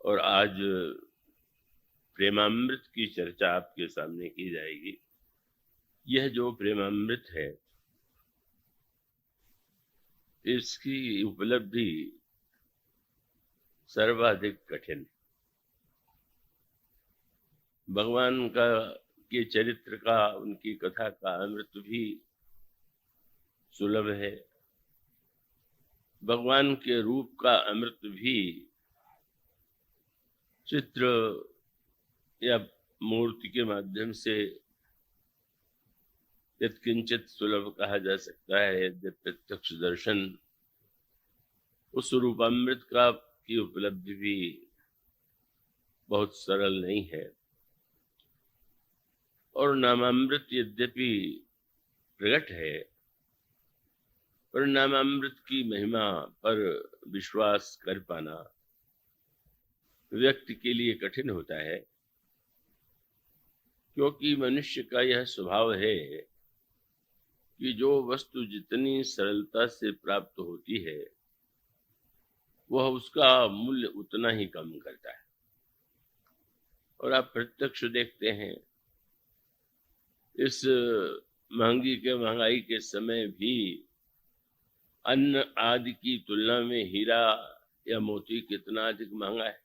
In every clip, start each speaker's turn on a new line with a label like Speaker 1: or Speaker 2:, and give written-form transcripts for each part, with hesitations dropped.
Speaker 1: और आज प्रेमामृत की चर्चा आपके सामने की जाएगी। यह जो प्रेमामृत है, इसकी उपलब्धि सर्वाधिक कठिन। भगवान का के चरित्र का, उनकी कथा का अमृत भी सुलभ है। भगवान के रूप का अमृत भी चित्र या मूर्ति के माध्यम से यत्किंचित सुलभ कहा जा सकता है। यद्यपि प्रत्यक्ष दर्शन उस रूपामृत का की उपलब्धि भी बहुत सरल नहीं है। और नामामृत यद्यपि प्रकट है, पर नामामृत की महिमा पर विश्वास कर पाना व्यक्ति के लिए कठिन होता है, क्योंकि मनुष्य का यह स्वभाव है कि जो वस्तु जितनी सरलता से प्राप्त होती है, वह उसका मूल्य उतना ही कम करता है। और आप प्रत्यक्ष देखते हैं, इस महंगाई के समय भी अन्न आदि की तुलना में हीरा या मोती कितना अधिक महंगा है।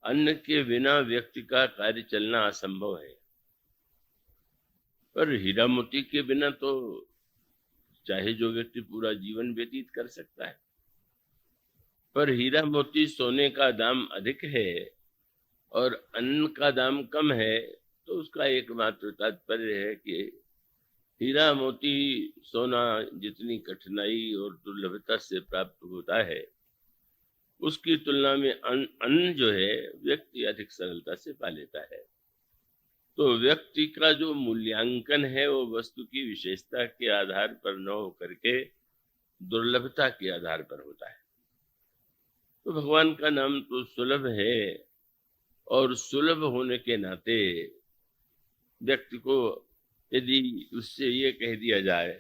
Speaker 1: अन्न के बिना व्यक्ति का कार्य चलना असंभव है, पर हीरा मोती के बिना तो चाहे जो व्यक्ति पूरा जीवन व्यतीत कर सकता है। पर हीरा मोती सोने का दाम अधिक है और अन्न का दाम कम है, तो उसका एकमात्र तात्पर्य है कि हीरा मोती सोना जितनी कठिनाई और दुर्लभता से प्राप्त होता है, उसकी तुलना में अन्न जो है व्यक्ति अधिक सरलता से पा लेता है। तो व्यक्ति का जो मूल्यांकन है वो वस्तु की विशेषता के आधार पर न होकर के दुर्लभता के आधार पर होता है। तो भगवान का नाम तो सुलभ है, और सुलभ होने के नाते व्यक्ति को यदि उससे ये कह दिया जाए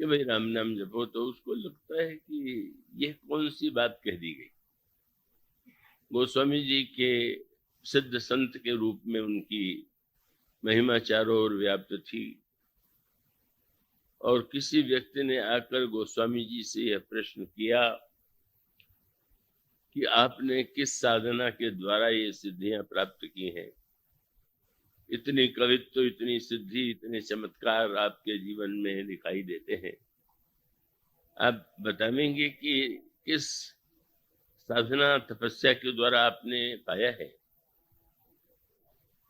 Speaker 1: कि भाई राम नाम जपो, तो उसको लगता है कि यह कौन सी बात कह दी गई। गोस्वामी जी के सिद्ध संत के रूप में उनकी महिमा चारों ओर व्याप्त थी, और किसी व्यक्ति ने आकर गोस्वामी जी से यह प्रश्न किया कि आपने किस साधना के द्वारा ये सिद्धियां प्राप्त की हैं। इतनी कवित्व, इतनी सिद्धि, इतने चमत्कार आपके जीवन में दिखाई देते हैं। आप बताएंगे कि किस साधना तपस्या के द्वारा आपने पाया है।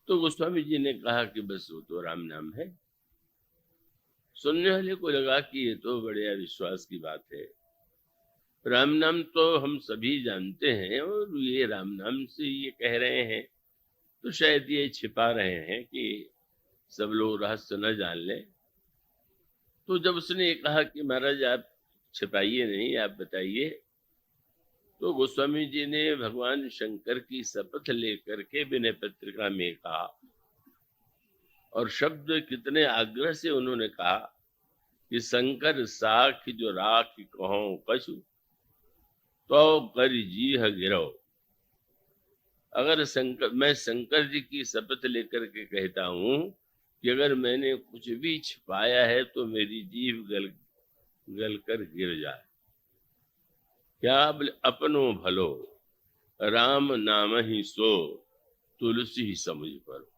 Speaker 1: तो गोस्वामी जी ने कहा कि बस वो तो राम नाम है। सुनने वाले को लगा कि ये तो बड़े विश्वास की बात है। राम नाम तो हम सभी जानते हैं, और ये राम नाम से ये कह रहे हैं तो शायद ये छिपा रहे हैं कि सब लोग रहस्य न जान ले। तो जब उसने कहा कि महाराज आप छिपाइए नहीं, आप बताइए, तो गोस्वामी जी ने भगवान शंकर की शपथ लेकर के विनय पत्रिका में कहा, और शब्द कितने आग्रह से उन्होंने कहा कि शंकर साख जो राख कहो कछु, तो कर जी गिरो। अगर मैं शंकर जी की शपथ लेकर के कहता हूं कि अगर मैंने कुछ भी छिपाया है तो मेरी जीभ गल कर गिर जाए। क्या अपनो भलो राम नाम ही सो, तुलसी ही समझ पर।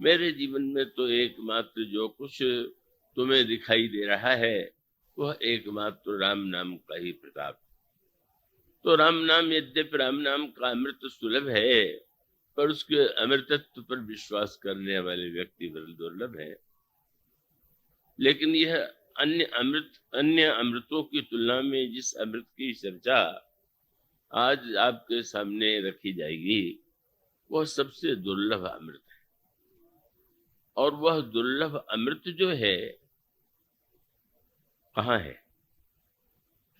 Speaker 1: मेरे जीवन में तो एकमात्र जो कुछ तुम्हें दिखाई दे रहा है, वह एकमात्र राम नाम का ही प्रताप। तो राम नाम, यद्यपि राम नाम का अमृत सुलभ है, पर उसके अमृतत्व पर विश्वास करने वाले व्यक्ति बड़े दुर्लभ है। लेकिन यह अन्य अमृतों की तुलना में जिस अमृत की चर्चा आज आपके सामने रखी जाएगी, वह सबसे दुर्लभ अमृत है। और वह दुर्लभ अमृत जो है कहाँ है?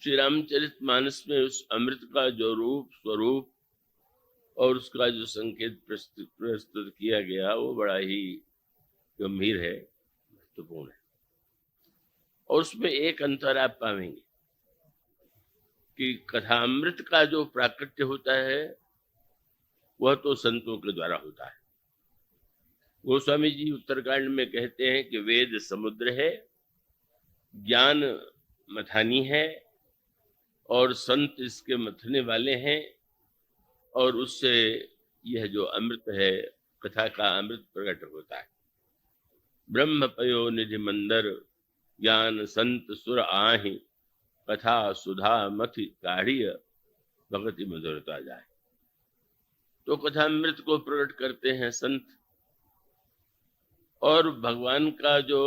Speaker 1: श्री रामचरितमानस में उस अमृत का जो रूप, स्वरूप और उसका जो संकेत प्रस्तुत किया गया, वो बड़ा ही गंभीर है, महत्वपूर्ण है। और उसमें एक अंतर आप पाएंगे कि कथामृत का जो प्राकट्य होता है वह तो संतों के द्वारा होता है। गोस्वामी जी उत्तरकांड में कहते हैं कि वेद समुद्र है, ज्ञान मथानी है और संत इसके मथने वाले हैं, और उससे यह जो अमृत है, कथा का अमृत प्रकट होता है। ब्रह्म पयो निधि मंदर, ज्ञान संत सुर आहि, कथा सुधा मथि काढ़िय, भगति मधुरता जाए। तो कथामृत को प्रकट करते हैं संत, और भगवान का जो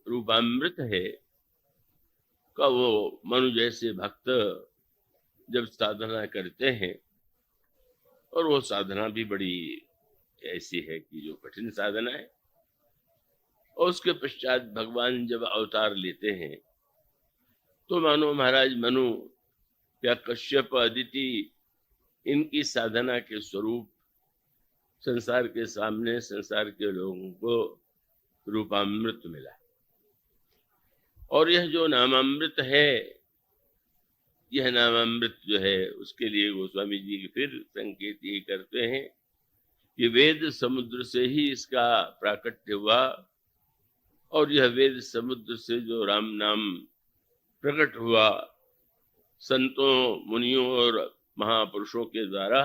Speaker 1: रूपामृत है का वो मनु जैसे भक्त जब साधना करते हैं, और वो साधना भी बड़ी ऐसी है कि जो कठिन साधना है, और उसके पश्चात भगवान जब अवतार लेते हैं तो मानो महाराज मनु या कश्यप अदिति इनकी साधना के स्वरूप संसार के सामने संसार के लोगों को रूपामृत मिला। और यह जो नामामृत है, यह नामामृत जो है उसके लिए गोस्वामी जी फिर संकेत ये करते हैं कि वेद समुद्र से ही इसका प्राकट्य हुआ, और यह वेद समुद्र से जो राम नाम प्रकट हुआ संतों मुनियों और महापुरुषों के द्वारा,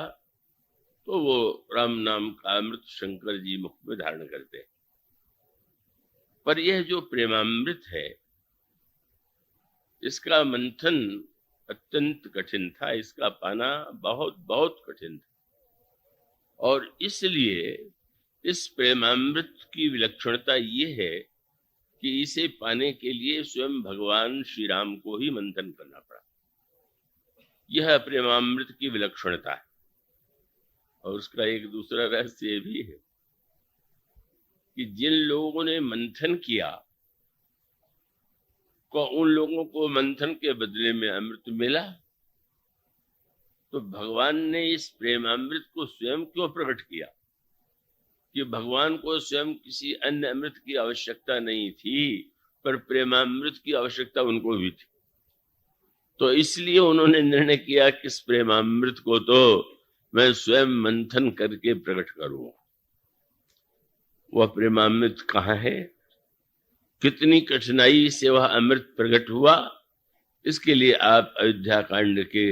Speaker 1: तो वो राम नाम का अमृत शंकर जी मुख में धारण करते हैं। पर यह जो प्रेमामृत है, इसका मंथन अत्यंत कठिन था, इसका पाना बहुत बहुत कठिन था, और इसलिए इस प्रेमामृत की विलक्षणता ये है कि इसे पाने के लिए स्वयं भगवान श्री राम को ही मंथन करना पड़ा। यह प्रेमामृत की विलक्षणता है। और उसका एक दूसरा रहस्य भी है कि जिन लोगों ने मंथन किया को उन लोगों को मंथन के बदले में अमृत मिला, तो भगवान ने इस प्रेमामृत को स्वयं क्यों प्रकट किया? कि भगवान को स्वयं किसी अन्य अमृत की आवश्यकता नहीं थी, पर प्रेमामृत की आवश्यकता उनको भी थी। तो इसलिए उन्होंने निर्णय किया कि इस प्रेमामृत को तो मैं स्वयं मंथन करके प्रकट करूं। वह प्रेमामृत कहाँ है, कितनी कठिनाई से वह अमृत प्रकट हुआ, इसके लिए आप अयोध्या कांड के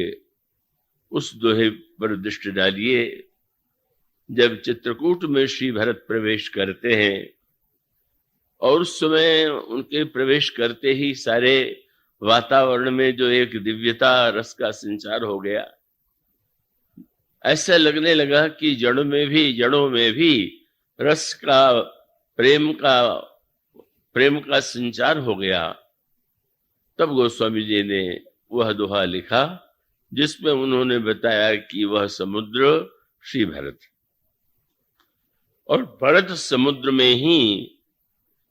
Speaker 1: उस दोहे पर दृष्टि डालिए। जब चित्रकूट में श्री भरत प्रवेश करते हैं, और उस समय उनके प्रवेश करते ही सारे वातावरण में जो एक दिव्यता रस का संचार हो गया, ऐसा लगने लगा कि जड़ों में भी रस का प्रेम का संचार हो गया। तब गोस्वामी जी ने वह दोहा लिखा जिसमें उन्होंने बताया कि वह समुद्र श्री भरत, और भरत समुद्र में ही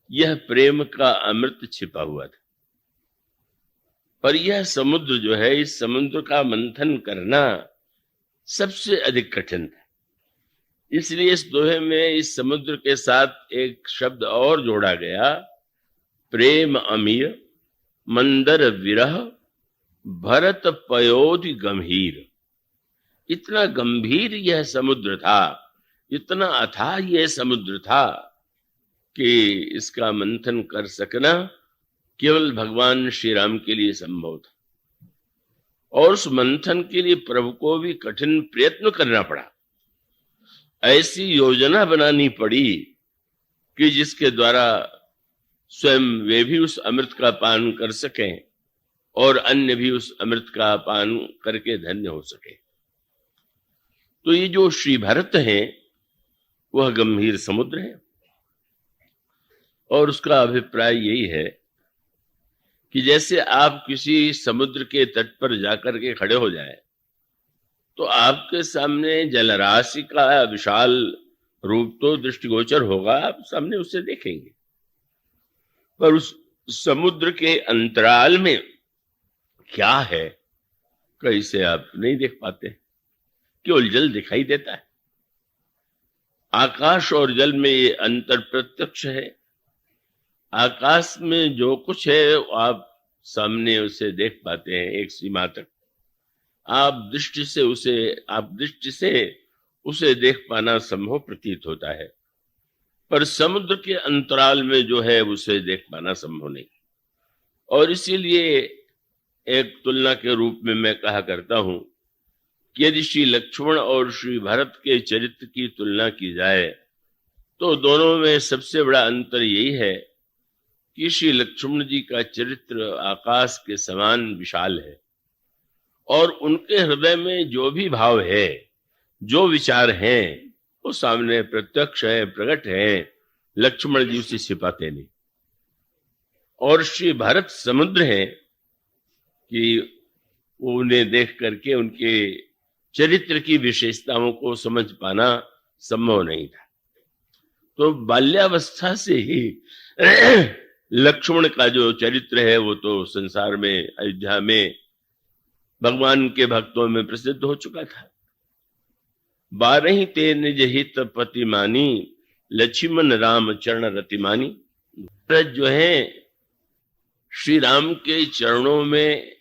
Speaker 1: यह प्रेम का अमृत छिपा हुआ था। पर यह समुद्र जो है, इस समुद्र का मंथन करना सबसे अधिक कठिन था। इसलिए इस दोहे में इस समुद्र के साथ एक शब्द और जोड़ा गया, प्रेम अमीय मंदर विरह भरत पयोधि गंभीर। इतना गंभीर यह समुद्र था, इतना अथाह यह समुद्र था कि इसका मंथन कर सकना केवल भगवान श्री राम के लिए संभव था। और उस मंथन के लिए प्रभु को भी कठिन प्रयत्न करना पड़ा, ऐसी योजना बनानी पड़ी कि जिसके द्वारा स्वयं वे भी उस अमृत का पान कर सकें और अन्य भी उस अमृत का पान करके धन्य हो सके। तो ये जो श्री भरत हैं वह गंभीर समुद्र है, और उसका अभिप्राय यही है कि जैसे आप किसी समुद्र के तट पर जाकर के खड़े हो जाए तो आपके सामने जलराशि का विशाल रूप तो दृष्टिगोचर होगा, आप सामने उसे देखेंगे, पर उस समुद्र के अंतराल में क्या है कैसे आप नहीं देख पाते, केवल जल दिखाई देता है। आकाश और जल में ये अंतर प्रत्यक्ष है। आकाश में जो कुछ है आप सामने उसे देख पाते हैं एक सीमा तक, आप दृष्टि से उसे देख पाना संभव प्रतीत होता है, पर समुद्र के अंतराल में जो है उसे देख पाना संभव नहीं। और इसीलिए एक तुलना के रूप में मैं कहा करता हूं कि यदि श्री लक्ष्मण और श्री भरत के चरित्र की तुलना की जाए तो दोनों में सबसे बड़ा अंतर यही है कि श्री लक्ष्मण जी का चरित्र आकाश के समान विशाल है और उनके हृदय में जो भी भाव है, जो विचार हैं, वो सामने प्रत्यक्ष है, प्रकट है। लक्ष्मण जी उसे छिपाते नहीं। और श्री भरत समुद्र है कि वो उन्हें देख करके उनके चरित्र की विशेषताओं को समझ पाना संभव नहीं था। तो बाल्यावस्था से ही लक्ष्मण का जो चरित्र है वो तो संसार में, अयोध्या में भगवान के भक्तों में प्रसिद्ध हो चुका था। 12 ते निज हित पति मानी, लक्ष्मण राम चरण रतिमानी। भरत जो है श्री राम के चरणों में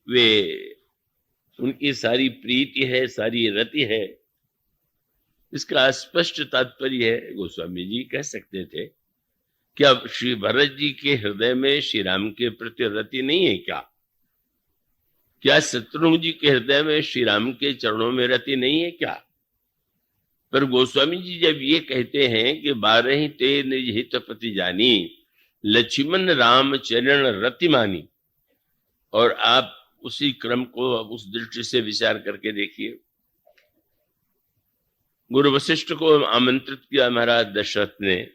Speaker 1: वे उनकी सारी प्रीति है, सारी रति है। इसका स्पष्ट तात्पर्य है, गोस्वामी जी कह सकते थे कि अब श्री भरत जी के हृदय में श्री राम के प्रति रति नहीं है क्या? क्या शत्रुघ्न जी के हृदय में श्री राम के चरणों में रति नहीं है क्या? पर गोस्वामी जी जब ये कहते हैं कि 12 ते निज हित पति जानी, लक्ष्मण राम चरण रति मानी, और आप उसी क्रम को उस दृष्टि से विचार करके देखिए। गुरु वशिष्ठ को आमंत्रित किया महाराज दशरथ ने,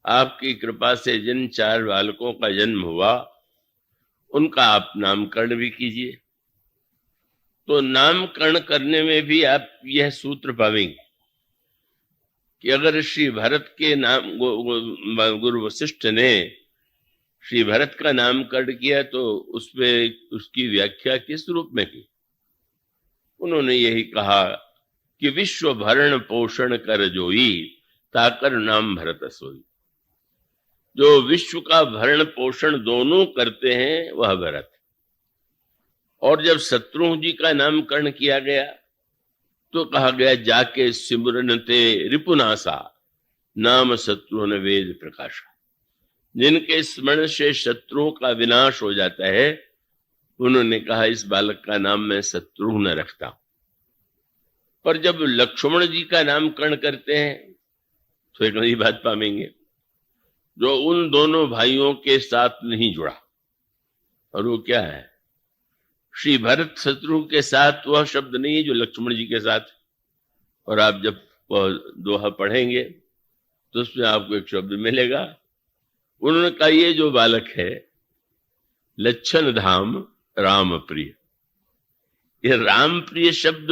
Speaker 1: आपकी कृपा से जिन 4 बालकों का जन्म हुआ उनका आप नामकरण भी कीजिए। तो नामकरण करने में भी आप यह सूत्र पाएंगे कि अगर श्री भरत के नाम गुरु वशिष्ठ ने श्री भरत का नामकरण किया तो उसमें उसकी व्याख्या किस रूप में की? उन्होंने यही कहा कि विश्व भरण पोषण कर जोई, ताकर नाम भरत सोई। जो विश्व का भरण पोषण दोनों करते हैं वह भरत। और जब शत्रुघ्न जी का नामकरण किया गया तो कहा गया जाके सिमरन ते रिपुनासा, नाम शत्रुघ्न वेद प्रकाशा। जिनके स्मरण से शत्रुओं का विनाश हो जाता है, उन्होंने कहा इस बालक का नाम मैं शत्रुघ्न रखता हूं। पर जब लक्ष्मण जी का नामकरण करते हैं तो एक नई बात पाएंगे जो उन दोनों भाइयों के साथ नहीं जुड़ा, और वो क्या है? श्री भरत शत्रुघ्न के साथ वह शब्द नहीं है जो लक्ष्मण जी के साथ। और आप जब दोहा पढ़ेंगे तो उसमें आपको एक शब्द मिलेगा। उन्होंने कहा ये जो बालक है लच्छन धाम राम प्रिय। ये राम प्रिय शब्द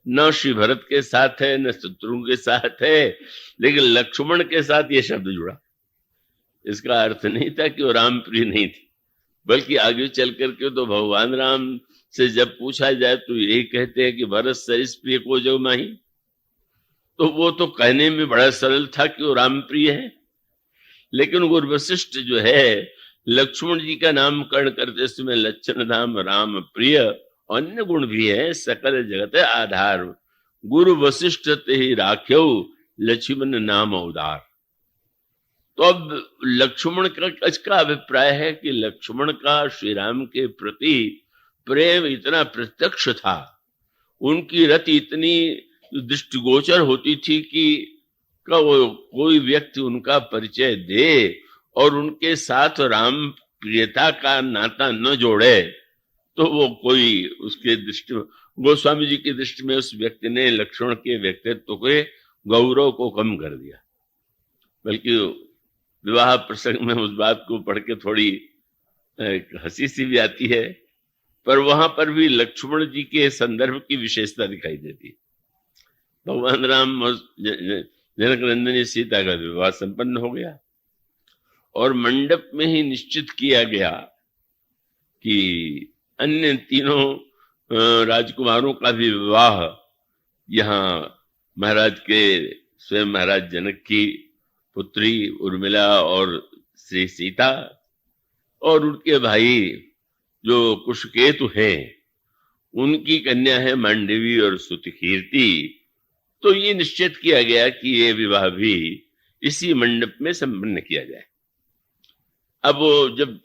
Speaker 1: न श्री भरत के साथ है न शत्रुघ्न के साथ है, लेकिन लक्ष्मण के साथ ये शब्द जुड़ा। इसका अर्थ नहीं था कि वो राम प्रिय नहीं थी, बल्कि आगे चल करके तो भगवान राम से जब पूछा जाए तो यही कहते हैं कि भरत सरिस प्रिय को जो माही। तो वो तो कहने में बड़ा सरल था कि वो राम प्रिय है, लेकिन गुरु वशिष्ठ जो है लक्ष्मण जी का नामकरण करते समय लक्षण धाम राम प्रिय, अन्य गुण भी है, सकल जगत आधार, गुरु वशिष्ठ ते ही राख्यो, लक्ष्मण नाम उदार। तो अब लक्ष्मण का अभिप्राय है कि लक्ष्मण का श्री राम के प्रति प्रेम इतना प्रत्यक्ष था, उनकी रति इतनी दृष्टिगोचर होती थी कि वो कोई व्यक्ति उनका परिचय दे और उनके साथ राम प्रियता का नाता न जोड़े तो वो कोई उसके दृष्टि, गोस्वामी जी की दृष्टि में उस व्यक्ति ने लक्ष्मण के व्यक्तित्व के गौरव को कम कर दिया। बल्कि विवाह प्रसंग में उस बात को पढ़ के थोड़ी हंसी सी भी आती है, पर वहां पर भी लक्ष्मण जी के संदर्भ की विशेषता दिखाई देती है। भगवान राम जनक नंदिनी सीता का विवाह संपन्न हो गया और मंडप में ही निश्चित किया गया कि अन्य तीनों राजकुमारों का भी विवाह यहाँ महाराज के स्वयं महाराज जनक की पुत्री उर्मिला और श्री सीता और उनके भाई जो कुशकेतु हैं उनकी कन्या है मांडवी और सुतकीर्ति। तो ये निश्चित किया गया कि ये विवाह भी इसी मंडप में संपन्न किया जाए। अब वो जब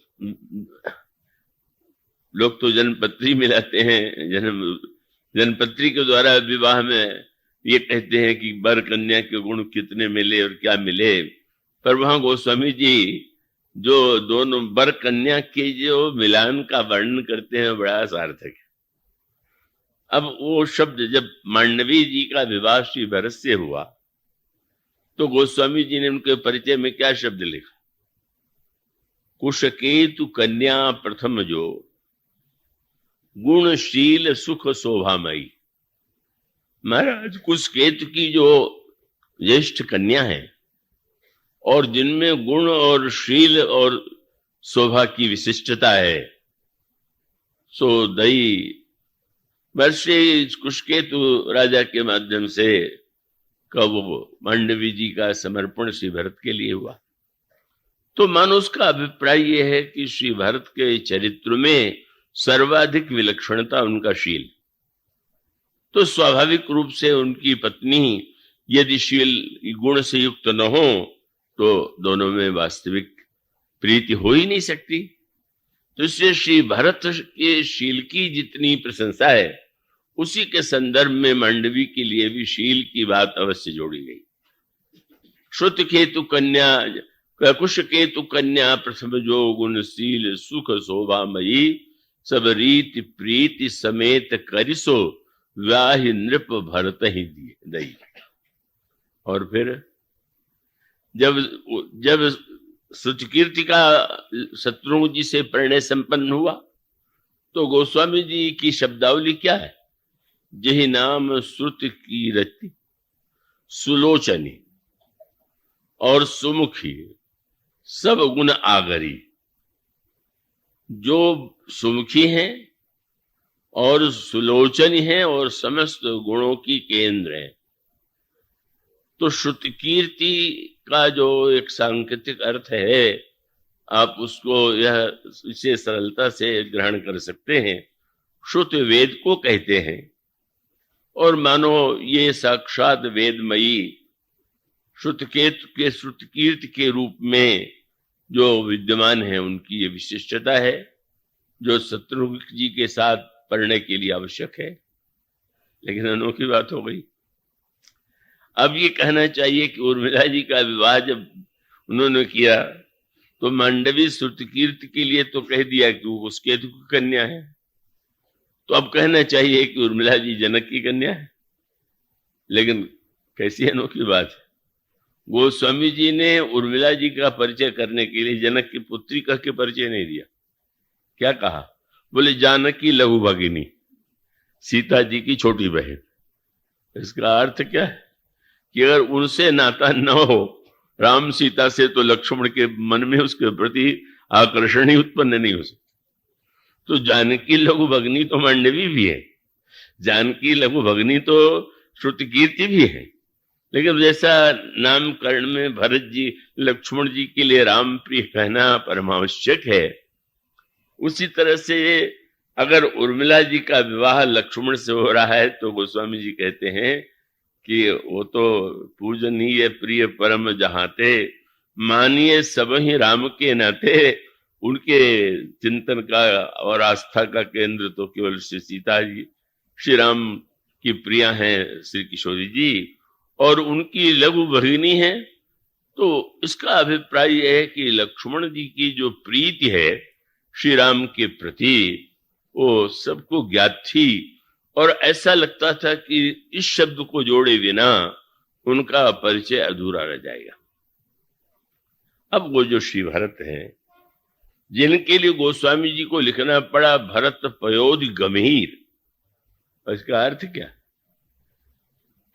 Speaker 1: लोग तो जन्मपत्री मिलाते हैं, जन्मपत्री के द्वारा विवाह में ये कहते हैं कि वर कन्या के गुण कितने मिले और क्या मिले, पर वहां गोस्वामी जी जो दोनों वर कन्या के जो मिलान का वर्णन करते हैं बड़ा सार्थक है। अब वो शब्द जब मांडवी जी का विवाह श्री भरत से हुआ तो गोस्वामी जी ने उनके परिचय में क्या शब्द लिखा, कुशकेतु कन्या प्रथम जो गुणशील सुख शोभामयी। महाराज कुशकेतु की जो ज्येष्ठ कन्या है और जिनमें गुण और शील और शोभा की विशिष्टता है, सो दई वर्षे कुशकेतु राजा के माध्यम से कब मांडवी जी का समर्पण श्री भरत के लिए हुआ। तो मानो उसका अभिप्राय यह है कि श्री भरत के चरित्र में सर्वाधिक विलक्षणता उनका शील, तो स्वाभाविक रूप से उनकी पत्नी यदि शील गुण से युक्त न हो तो दोनों में वास्तविक प्रीति हो ही नहीं सकती। तो इसलिए श्री भरत के शील की जितनी प्रशंसा है उसी के संदर्भ में मांडवी के लिए भी शील की बात अवश्य जोड़ी गई। श्रुत केतु कन्या कुश केतु कन्या प्रथम जो गुणशील सुख शोभामयी सब रीति प्रीति समेत करिसो व्याहि नृप भरत ही दई। और फिर जब सुतकीर्ति का शत्रुघ्न जी से परिणय संपन्न हुआ तो गोस्वामी जी की शब्दावली क्या है, जही नाम श्रुत की रति सुलोचनी और सुमुखी सब गुण आगरी। जो सुमुखी हैं और सुलोचनी हैं और समस्त गुणों की केंद्र है। तो श्रुति कीर्ति का जो एक सांकेतिक अर्थ है आप उसको यह इसे सरलता से ग्रहण कर सकते हैं। श्रुत वेद को कहते हैं और मानो ये साक्षात वेदमयी श्रुतकेतु के श्रुतकीर्ति के रूप में जो विद्यमान है उनकी ये विशिष्टता है जो शत्रुघ्न जी के साथ पढ़ने के लिए आवश्यक है। लेकिन अनोखी बात हो गई, अब ये कहना चाहिए कि उर्मिला जी का विवाह जब उन्होंने किया तो मांडवी श्रुतकीर्ति के लिए तो कह दिया कि वो उस केतु की कन्या है, तो अब कहना चाहिए कि उर्मिला जी जनक की कन्या है। लेकिन कैसी अनोखी बात है, गोस्वामी जी ने उर्मिला जी का परिचय करने के लिए जनक की पुत्री कह के परिचय नहीं दिया। क्या कहा, बोले जानकी लघु भगिनी, सीता जी की छोटी बहन। इसका अर्थ क्या है कि अगर उनसे नाता न हो राम सीता से तो लक्ष्मण के मन में उसके प्रति आकर्षण ही उत्पन्न नहीं हो सकता। तो जानकी लघु भगिनी तो मांडवी भी है, जानकी लघु भगिनी तो श्रुतकीर्ति भी है, लेकिन जैसा नामकरण में भरत जी लक्ष्मण जी के लिए राम प्रिय कहना परमावश्यक है, उसी तरह से अगर उर्मिला जी का विवाह लक्ष्मण से हो रहा है तो गोस्वामी जी कहते हैं कि वो तो पूजनीय प्रिय परम जहाते मानिए सब ही राम के नाते। उनके चिंतन का और आस्था का केंद्र तो केवल श्री सीता जी, श्री राम की प्रिया हैं श्री किशोरी जी, और उनकी लघु भगिनी है। तो इसका अभिप्राय यह है कि लक्ष्मण जी की जो प्रीति है श्री राम के प्रति वो सबको ज्ञात थी और ऐसा लगता था कि इस शब्द को जोड़े बिना उनका परिचय अधूरा रह जाएगा। अब वो जो श्री भरत हैं जिनके लिए गोस्वामी जी को लिखना पड़ा भरत पयोधि गंभीर, इसका अर्थ क्या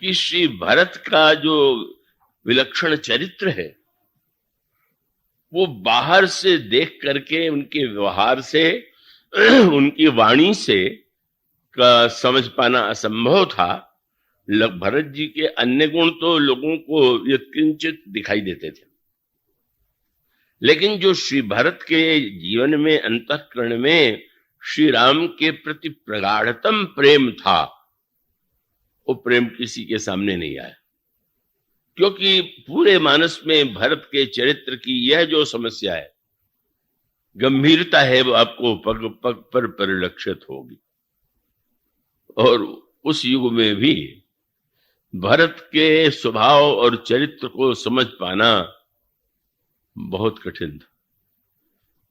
Speaker 1: कि श्री भरत का जो विलक्षण चरित्र है वो बाहर से देख करके उनके व्यवहार से उनकी वाणी से का समझ पाना असंभव था। भरत जी के अन्य गुण तो लोगों को यत्किंचित दिखाई देते थे, लेकिन जो श्री भरत के जीवन में अंतःकरण में श्री राम के प्रति प्रगाढ़तम प्रेम था, वो प्रेम किसी के सामने नहीं आया, क्योंकि पूरे मानस में भरत के चरित्र की यह जो समस्या है, गंभीरता है, वो आपको पग पग पर परिलक्षित होगी। और उस युग में भी भरत के स्वभाव और चरित्र को समझ पाना बहुत कठिन था।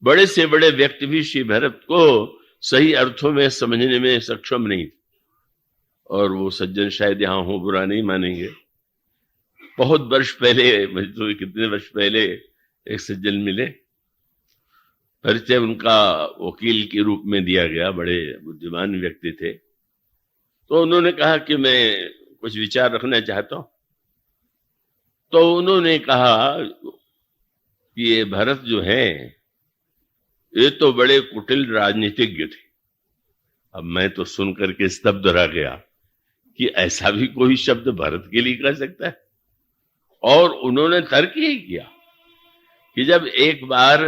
Speaker 1: बड़े से बड़े व्यक्ति भी श्री भरत को सही अर्थों में समझने में सक्षम नहीं थे। और वो सज्जन शायद यहाँ हो, बुरा नहीं मानेंगे, बहुत वर्ष पहले, मुझे तो कितने वर्ष पहले एक सज्जन मिले, परिचय उनका वकील के रूप में दिया गया, बड़े बुद्धिमान व्यक्ति थे। तो उन्होंने कहा कि मैं कुछ विचार रखना चाहता हूं। तो उन्होंने कहा कि ये भरत जो है, ये तो बड़े कुटिल राजनीतिज्ञ थे। अब मैं तो सुन करके स्तब्ध रह गया कि ऐसा भी कोई शब्द भरत के लिए कह सकता है। और उन्होंने तर्क यही किया कि जब एक बार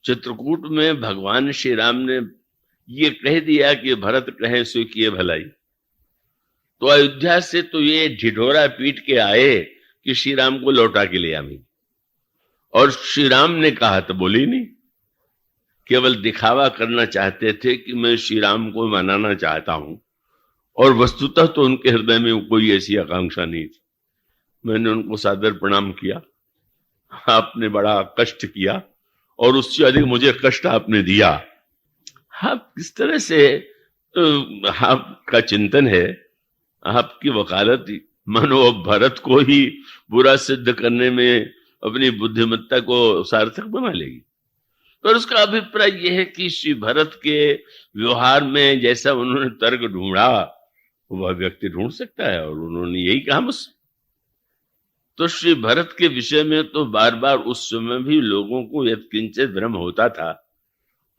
Speaker 1: चित्रकूट में भगवान श्री राम ने ये कह दिया कि भरत कहे सो किए भलाई, तो अयोध्या से तो ये ढिढोरा पीट के आए कि श्री राम को लौटा के ले आवी। और श्री राम ने कहा तो बोली नहीं, केवल दिखावा करना चाहते थे कि मैं श्री राम को मनाना चाहता हूं, और वस्तुतः तो उनके हृदय में कोई ऐसी आकांक्षा नहीं थी। मैंने उनको सादर प्रणाम किया, आपने बड़ा कष्ट किया और उससे अधिक मुझे कष्ट आपने दिया। आप किस तरह से आपका चिंतन है, आपकी वकालत मानो अब भरत को ही बुरा सिद्ध करने में अपनी बुद्धिमत्ता को सार्थक बना लेगी। पर उसका अभिप्राय यह है कि श्री भरत के व्यवहार में जैसा उन्होंने तर्क ढूंढा, वह व्यक्ति ढूंढ सकता है, और उन्होंने यही कहा मुझसे। तो श्री भरत के विषय में तो बार बार उस समय भी लोगों को यत्किंचित भ्रम होता था,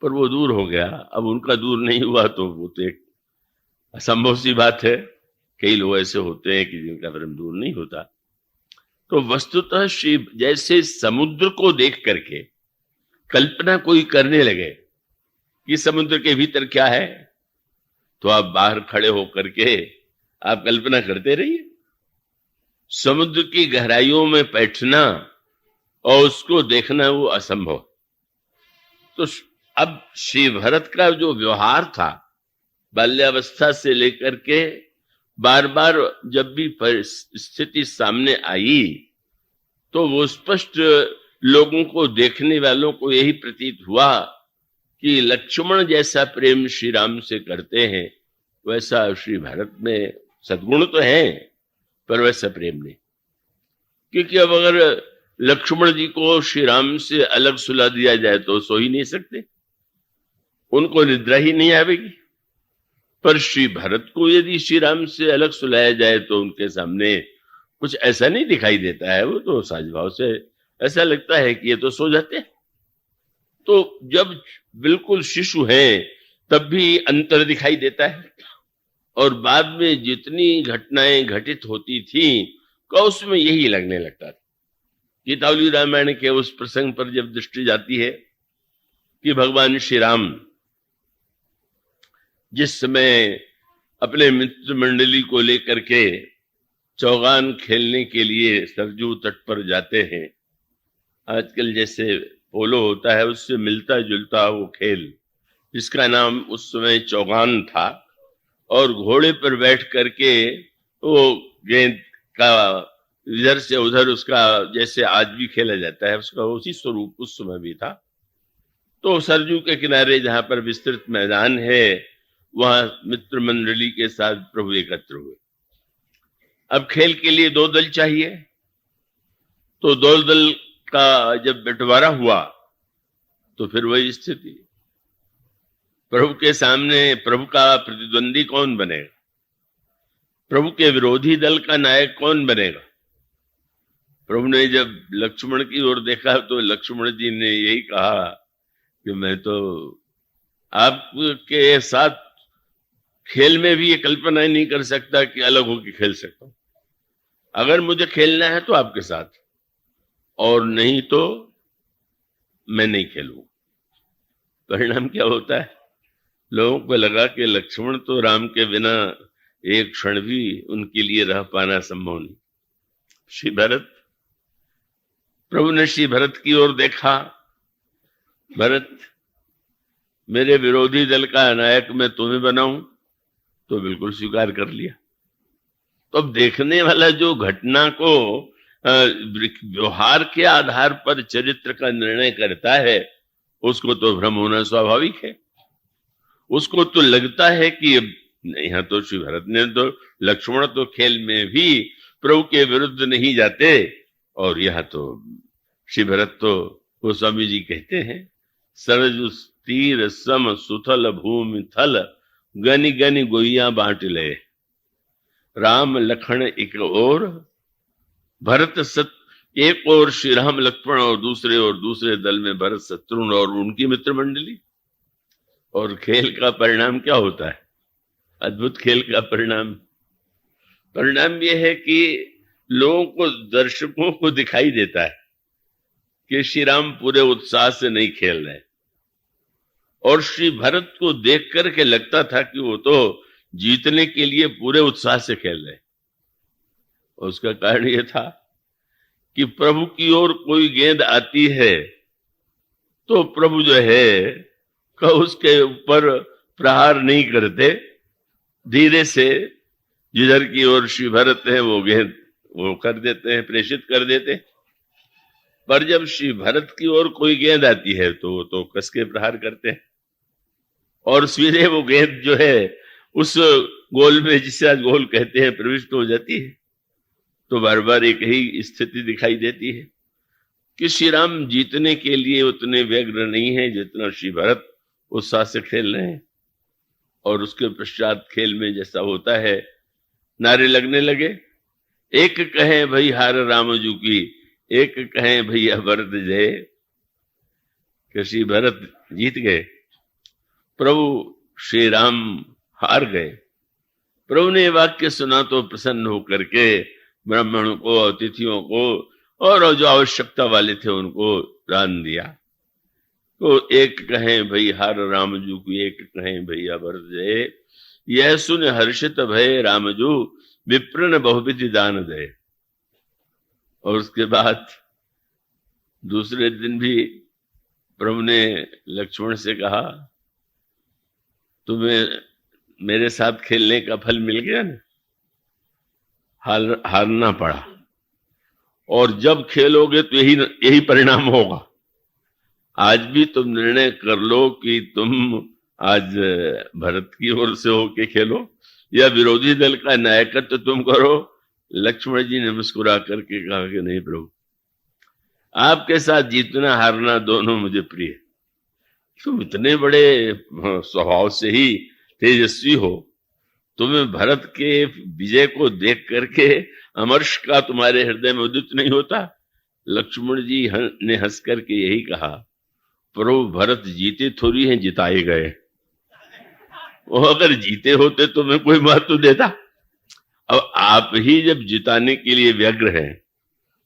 Speaker 1: पर वो दूर हो गया। अब उनका दूर नहीं हुआ तो वो तो एक असंभव सी बात है। कई लोग ऐसे होते हैं कि जिनका भ्रम दूर नहीं होता। तो वस्तुतः श्री जैसे समुद्र को देख करके कल्पना कोई करने लगे कि समुद्र के भीतर क्या है, तो आप बाहर खड़े होकर के आप कल्पना करते रहिए। समुद्र की गहराइयों में बैठना और उसको देखना वो असंभव। तो अब श्री भरत का जो व्यवहार था, बाल्यावस्था से लेकर के बार बार जब भी स्थिति सामने आई, तो वो स्पष्ट लोगों को, देखने वालों को यही प्रतीत हुआ कि लक्ष्मण जैसा प्रेम श्री राम से करते हैं, वैसा श्री भरत में सद्गुण तो है, पर वैसा प्रेम नहीं। क्योंकि अब अगर लक्ष्मण जी को श्री राम से अलग सुला दिया जाए तो सो ही नहीं सकते, उनको निद्रा ही नहीं आवेगी। पर श्री भरत को यदि श्री राम से अलग सुलाया जाए तो उनके सामने कुछ ऐसा नहीं दिखाई देता है, वो तो साजभाव से ऐसा लगता है कि ये तो सो जाते हैं। तो जब बिल्कुल शिशु हैं तब भी अंतर दिखाई देता है, और बाद में जितनी घटनाएं घटित होती थी का उसमें यही लगने लगता था। गीतावली रामायण के उस प्रसंग पर जब दृष्टि जाती है कि भगवान श्री राम जिस समय अपने मित्र मंडली को लेकर के चौगान खेलने के लिए सरजू तट पर जाते हैं, आजकल जैसे पोलो होता है उससे मिलता जुलता वो खेल, जिसका नाम उस समय चौगान था, और घोड़े पर बैठ करके वो गेंद का इधर से उधर उसका जैसे आज भी खेला जाता है, उसका उसी स्वरूप उस समय भी था। तो सरजू के किनारे जहां पर विस्तृत मैदान है, वहां मित्र मंडली के साथ प्रभु एकत्र हुए। अब खेल के लिए 2 दल चाहिए, तो 2 दल का जब बंटवारा हुआ तो फिर वही स्थिति, प्रभु के सामने प्रभु का प्रतिद्वंदी कौन बनेगा, प्रभु के विरोधी दल का नायक कौन बनेगा। प्रभु ने जब लक्ष्मण की ओर देखा तो लक्ष्मण जी ने यही कहा कि मैं तो आपके साथ खेल में भी ये कल्पना नहीं कर सकता कि अलग होकर खेल सकता हूं। अगर मुझे खेलना है तो आपके साथ, और नहीं तो मैं नहीं खेलूं। परिणाम क्या होता है, लोगों को लगा कि लक्ष्मण तो राम के बिना एक क्षण भी उनके लिए रह पाना संभव नहीं। श्री भरत, प्रभु ने श्री भरत की ओर देखा। भरत, मेरे विरोधी दल का नायक मैं तुम्हें बनाऊं? तो बिल्कुल स्वीकार कर लिया। तो अब देखने वाला जो घटना को व्यवहार के आधार पर चरित्र का निर्णय करता है, उसको तो भ्रम होना स्वाभाविक है। उसको तो लगता है कि यहाँ तो श्री भरत ने तो, लक्ष्मण तो खेल में भी प्रभु के विरुद्ध नहीं जाते, और यहाँ तो श्री भरत तो गोस्वामी जी कहते हैं, सरज तीर सम सुथल भूमि थल, गनि गनि गोइया बांट ले, राम लखन एक और, भरत सत एक और श्री राम लक्ष्मण और दूसरे दल में भरत शत्रुघ्न और उनकी मित्र मंडली। और खेल का परिणाम क्या होता है? अद्भुत खेल का परिणाम यह है कि लोगों को, दर्शकों को दिखाई देता है कि श्री राम पूरे उत्साह से नहीं खेल रहे, और श्री भरत को देख करके लगता था कि वो तो जीतने के लिए पूरे उत्साह से खेल रहे। और उसका कारण यह था कि प्रभु की ओर कोई गेंद आती है तो प्रभु जो है उसके ऊपर प्रहार नहीं करते, धीरे से जिधर की ओर श्री भरत है वो गेंद वो कर देते हैं, प्रेषित कर देते। पर जब श्री भरत की ओर कोई गेंद आती है तो वो तो कस के प्रहार करते हैं, और सीधे वो गेंद जो है उस गोल में, जिसे आज गोल कहते हैं, प्रविष्ट हो जाती है। तो बार बार एक ही स्थिति दिखाई देती है कि श्री राम जीतने के लिए उतने व्यग्र नहीं है जितना श्री भरत उत्साह से खेल रहे हैं। और उसके पश्चात खेल में जैसा होता है, नारे लगने लगे, एक कहे भाई हार रामजू की, एक कहे भैया भरत जय। कि श्री भरत जीत गए, प्रभु श्री राम हार गए। प्रभु ने वाक्य सुना तो प्रसन्न होकर के ब्राह्मणों को, अतिथियों को और जो आवश्यकता वाले थे उनको दान दिया। तो एक कहें भई हार रामजू की, एक कहें भैया भरत जय। यह सुन हर्षित भय रामजू, विप्रन बहुविधि दान दे। और उसके बाद दूसरे दिन भी प्रभु ने लक्ष्मण से कहा, तुम्हें मेरे साथ खेलने का फल मिल गया ना, हारना पड़ा, और जब खेलोगे तो यही परिणाम होगा। आज भी तुम निर्णय कर लो कि तुम आज भरत की ओर से होके खेलो या विरोधी दल का नायकत्व तुम करो। लक्ष्मण जी ने मुस्कुरा करके कहा कि नहीं प्रभु, आपके साथ जीतना हारना दोनों मुझे प्रिय। तुम इतने बड़े स्वभाव से ही तेजस्वी हो, तुम्हें भरत के विजय को देख करके अमर्ष का तुम्हारे हृदय में उदित नहीं होता? लक्ष्मण जी ने हंस करके यही कहा, प्रभु भरत जीते थोड़ी हैं, जिताए गए। वो अगर जीते होते तो मैं कोई महत्व देता। अब आप ही जब जिताने के लिए व्यग्र हैं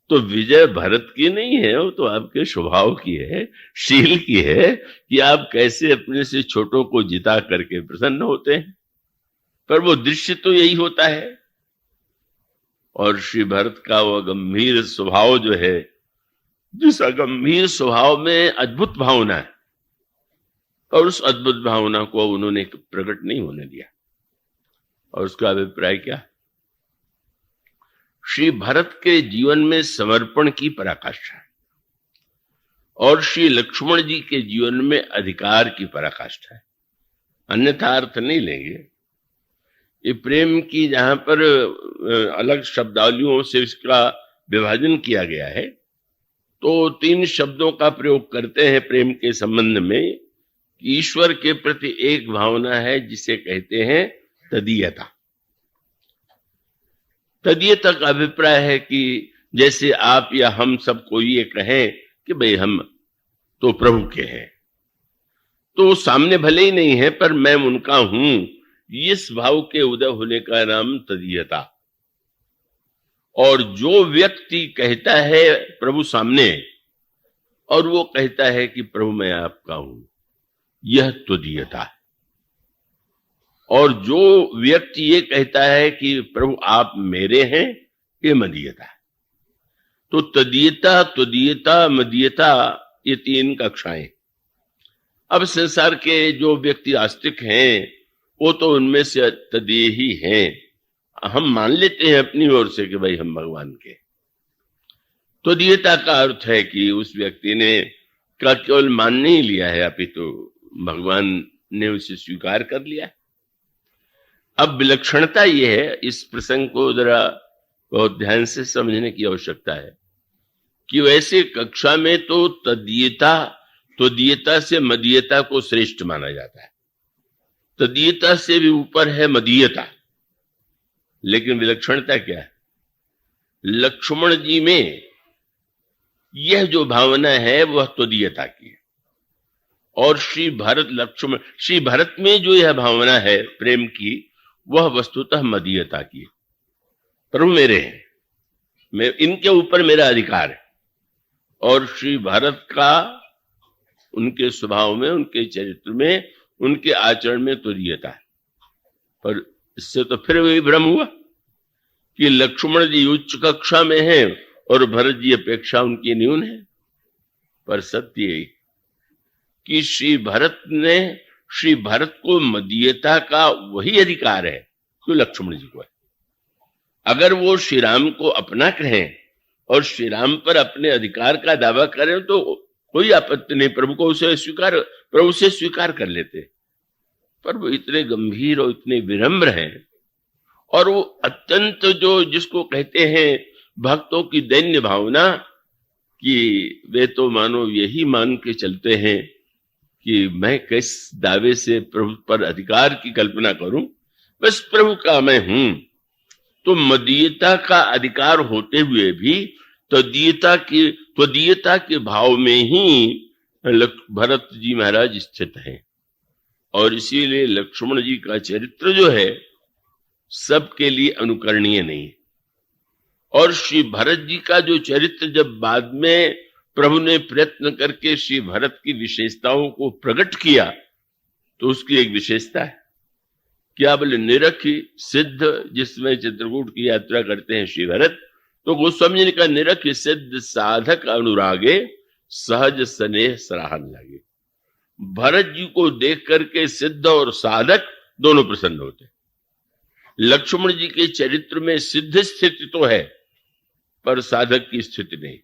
Speaker 1: तो विजय भरत की नहीं है, वो तो आपके स्वभाव की है, शील की है कि आप कैसे अपने से छोटों को जिता करके प्रसन्न होते हैं। पर वो दृश्य तो यही होता है। और श्री भरत का वो गंभीर स्वभाव जो है, जिस गंभीर स्वभाव में अद्भुत भावना है, और उस अद्भुत भावना को उन्होंने प्रकट नहीं होने दिया। और उसका अभिप्राय क्या? श्री भरत के जीवन में समर्पण की पराकाष्ठा है, और श्री लक्ष्मण जी के जीवन में अधिकार की पराकाष्ठा है। अन्यथा अर्थ नहीं लेंगे। ये प्रेम की जहां पर अलग शब्दावलियों से इसका विभाजन किया गया है, तो 3 शब्दों का प्रयोग करते हैं प्रेम के संबंध में। ईश्वर के प्रति एक भावना है जिसे कहते हैं तदीयता। तदीयता का अभिप्राय है कि जैसे आप या हम सबको ये कहें कि भाई हम तो प्रभु के हैं, तो सामने भले ही नहीं है पर मैं उनका हूं, इस भाव के उदय होने का नाम तदीयता। और जो व्यक्ति कहता है प्रभु सामने और वो कहता है कि प्रभु मैं आपका हूं, यह तदीयता है। और जो व्यक्ति ये कहता है कि प्रभु आप मेरे हैं, ये मदीयता है। तो तदीयता, त्वदीयता, मदीयता, ये 3 कक्षाएं। अब संसार के जो व्यक्ति आस्तिक हैं वो तो उनमें से तदीय ही हैं। हम मान लेते हैं अपनी ओर से कि भाई हम भगवान के। त्वदीयता का अर्थ है कि उस व्यक्ति ने का केवल मान नहीं लिया है, अपितु भगवान ने उसे स्वीकार कर लिया। अब विलक्षणता यह है, इस प्रसंग को जरा बहुत ध्यान से समझने की आवश्यकता है कि वैसे कक्षा में तो तदीयता, त्वदीयता से मदीयता को श्रेष्ठ माना जाता है। तदीयता से भी ऊपर है मदीयता। लेकिन विलक्षणता क्या है? लक्ष्मण जी में यह जो भावना है वह त्वदीयता की है, और श्री भरत में जो यह भावना है प्रेम की, वह वस्तुतः मदीयता की है। प्रभु मेरे हैं, मैं इनके ऊपर मेरा अधिकार है। और श्री भरत का उनके स्वभाव में, उनके चरित्र में, उनके आचरण में तुरीयता है। पर इससे तो फिर वही भ्रम हुआ कि लक्ष्मण जी उच्च कक्षा में हैं और भरत जी अपेक्षा उनकी न्यून है। पर सत्य यही कि श्री भरत को मदीयता का वही अधिकार है जो लक्ष्मण जी को है। अगर वो श्री राम को अपना कहें और श्री राम पर अपने अधिकार का दावा करें तो कोई आपत्ति नहीं, प्रभु से स्वीकार कर लेते। पर वो इतने गंभीर और इतने विनम्र हैं, और वो अत्यंत जो जिसको कहते हैं भक्तों की दैन्य भावना, कि वे तो मानो यही मान के चलते हैं कि मैं किस दावे से प्रभु पर अधिकार की कल्पना करूं, बस प्रभु का मैं हूं। तो मदीयता का अधिकार होते हुए भी त्वदीयता के भाव में ही भरत जी महाराज स्थित हैं। और इसीलिए लक्ष्मण जी का चरित्र जो है सबके लिए अनुकरणीय नहीं। और श्री भरत जी का जो चरित्र जब बाद में प्रभु ने प्रयत्न करके श्री भरत की विशेषताओं को प्रकट किया, तो उसकी एक विशेषता है, क्या बोले, निरखी सिद्ध, जिसमें चित्रकूट की यात्रा करते हैं श्री भरत, तो गोस्वामी जी का निरखी सिद्ध साधक अनुरागे सहज स्नेह सराहन लगे। भरत जी को देख करके सिद्ध और साधक दोनों प्रसन्न होते। लक्ष्मण जी के चरित्र में सिद्ध स्थिति तो है पर साधक की स्थिति नहीं।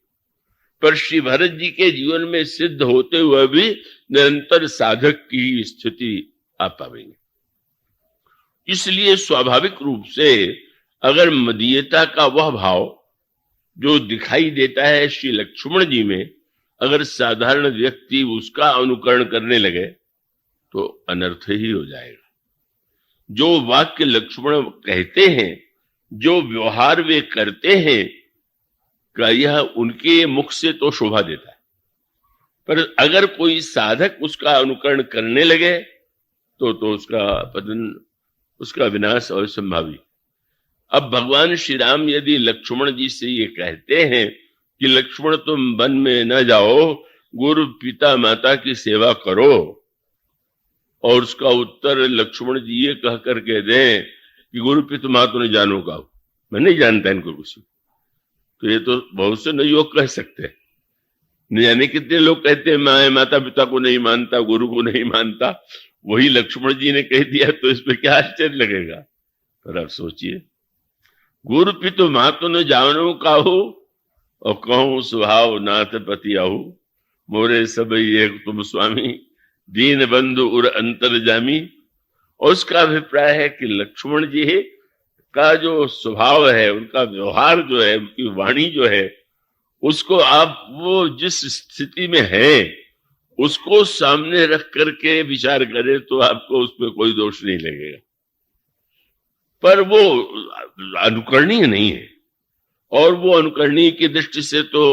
Speaker 1: पर श्री भरत जी के जीवन में सिद्ध होते हुए भी निरंतर साधक की स्थिति आप पाएंगे। इसलिए स्वाभाविक रूप से अगर मदीयता का वह भाव जो दिखाई देता है श्री लक्ष्मण जी में, अगर साधारण व्यक्ति उसका अनुकरण करने लगे तो अनर्थ ही हो जाएगा। जो वाक्य लक्ष्मण कहते हैं, जो व्यवहार वे करते हैं, का यह उनके मुख से तो शोभा देता है, पर अगर कोई साधक उसका अनुकरण करने लगे तो उसका पतन, उसका विनाश और संभावी। अब भगवान श्री राम यदि लक्ष्मण जी से ये कहते हैं कि लक्ष्मण तुम वन में न जाओ, गुरु पिता माता की सेवा करो, और उसका उत्तर लक्ष्मण जी ये कह करके दें कि गुरु पिता माता ने जानो का, मैं नहीं जानता इनको कुछ, तो ये तो बहुत से नहीं लोग कह सकते। न जाने कितने लोग कहते हैं मैं माता पिता को नहीं मानता, गुरु को नहीं मानता। वही लक्ष्मण जी ने कह दिया तो इसमें क्या आश्चर्य लगेगा। पर आप सोचिए, गुरु पिता माता ने जानो काहू और कहूं स्वभाव नाथ पति आहू, मोरे सब एक तुम स्वामी, दीन बंधु उर अंतर जामी। और उसका अभिप्राय है कि लक्ष्मण जी का जो स्वभाव है, उनका व्यवहार जो है, उनकी वाणी जो है, उसको आप वो जिस स्थिति में है उसको सामने रख करके विचार करें तो आपको उसमें कोई दोष नहीं लगेगा। पर वो अनुकरणीय नहीं है, और वो अनुकरणीय की दृष्टि से तो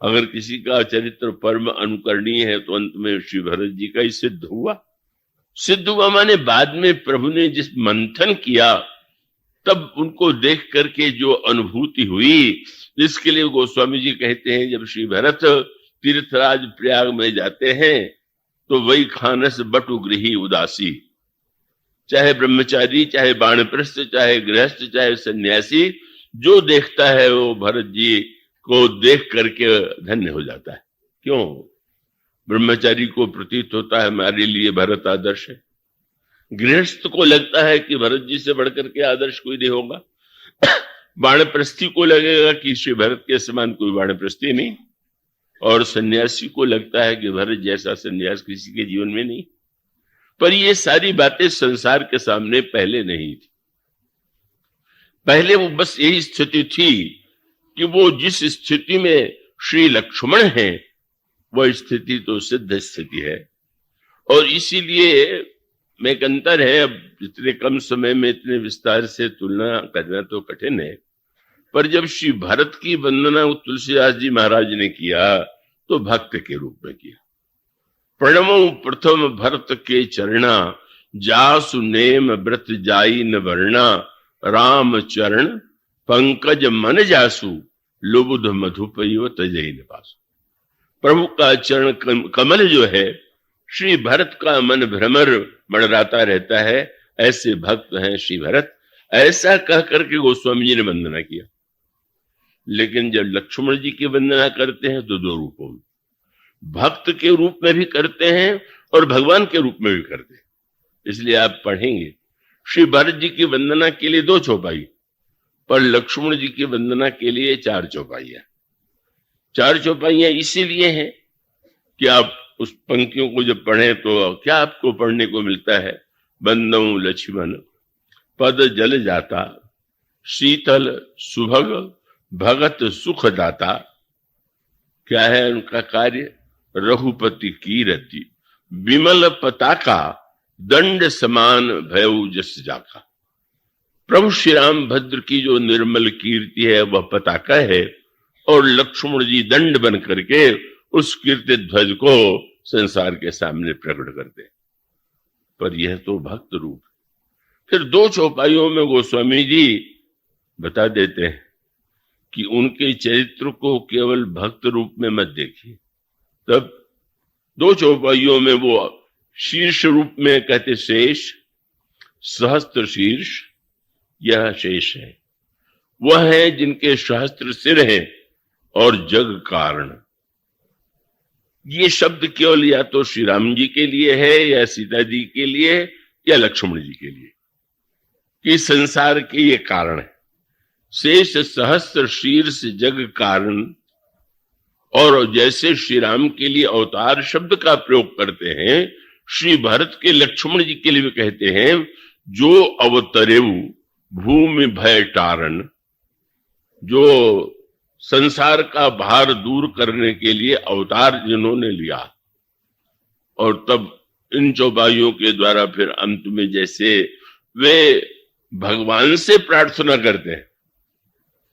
Speaker 1: अगर किसी का चरित्र परम अनुकरणीय है तो अंत में श्री भरत जी का ही सिद्ध हुआ माने बाद में प्रभु ने जिस मंथन किया तब उनको देख करके जो अनुभूति हुई, जिसके लिए गोस्वामी जी कहते हैं जब श्री भरत तीर्थराज प्रयाग में जाते हैं तो वही खानस बटु गृही उदासी, चाहे ब्रह्मचारी, चाहे बाणप्रस्थ, चाहे गृहस्थ, चाहे सन्यासी, जो देखता है वो भरत जी को देख करके धन्य हो जाता है। क्यों? ब्रह्मचारी को प्रतीत होता है हमारे लिए भरत आदर्श है, गृहस्थ को लगता है कि भरत जी से बढ़कर के आदर्श कोई नहीं होगा, बाणप्रस्थी को लगेगा कि श्री भरत के समान कोई बाणप्रस्थी नहीं, और सन्यासी को लगता है कि भरत जैसा सन्यास किसी के जीवन में नहीं। पर ये सारी बातें संसार के सामने पहले नहीं थी। पहले वो बस यही स्थिति थी कि वो जिस स्थिति में श्री लक्ष्मण हैं वह स्थिति तो सिद्ध स्थिति है, और इसीलिए में एक अंतर है। अब इतने कम समय में इतने विस्तार से तुलना करना तो कठिन है, पर जब श्री भरत की वंदना तुलसीदास जी महाराज ने किया तो भक्त के रूप में किया। प्रणमो प्रथम भरत के चरणा, जासु नेम व्रत जाई न वर्णा, राम चरण पंकज मन जासु, लुबुध मधुपयो तजई न पासु। प्रभु का चरण कमल जो है, श्री भरत का मन भ्रमर मंडराता रहता है, ऐसे भक्त हैं श्री भरत। ऐसा कह करके गोस्वामी जी ने वंदना किया। लेकिन जब लक्ष्मण जी की वंदना करते हैं तो दो रूपों में, भक्त के रूप में भी करते हैं और भगवान के रूप में भी करते हैं। इसलिए आप पढ़ेंगे श्री भरत जी की वंदना के लिए 2 चौपाई, पर लक्ष्मण जी की वंदना के लिए 4 चौपाइयां। 4 चौपाइयां इसीलिए हैं कि आप उस पंक्तियों को जब पढ़ें तो क्या आपको पढ़ने को मिलता है। बंदऊ लक्ष्मण पद जल जाता, शीतल सुभग भगत सुख दाता। क्या है उनका कार्य? रघुपति कीरति विमल पताका, दंड समान भयउ जस जाका। प्रभु श्री राम भद्र की जो निर्मल कीर्ति है वह पताका है, और लक्ष्मण जी दंड बन करके उस कीर्ति ध्वज को संसार के सामने प्रकट करते। पर यह तो भक्त रूप। फिर 2 चौपाइयों में गोस्वामी जी बता देते हैं कि उनके चरित्र को केवल भक्त रूप में मत देखिए। तब 2 चौपाइयों में वो शीर्ष रूप में कहते शेष, सहस्त्र शीर्ष, यह शेष है, वह है जिनके सहस्त्र सिर हैं और जग कारण। ये शब्द केवल या तो श्री राम जी के लिए है, या सीता जी के लिए, या लक्ष्मण जी के लिए, कि संसार के ये कारण है। शेष सहस्त्र शीर्ष जग कारण। और जैसे श्री राम के लिए अवतार शब्द का प्रयोग करते हैं, श्री भरत के लक्ष्मण जी के लिए भी कहते हैं, जो अवतरेऊ भूमि भय टारण, जो संसार का भार दूर करने के लिए अवतार जिन्होंने लिया। और तब इन चौपाइयों के द्वारा फिर अंत में जैसे वे भगवान से प्रार्थना करते हैं,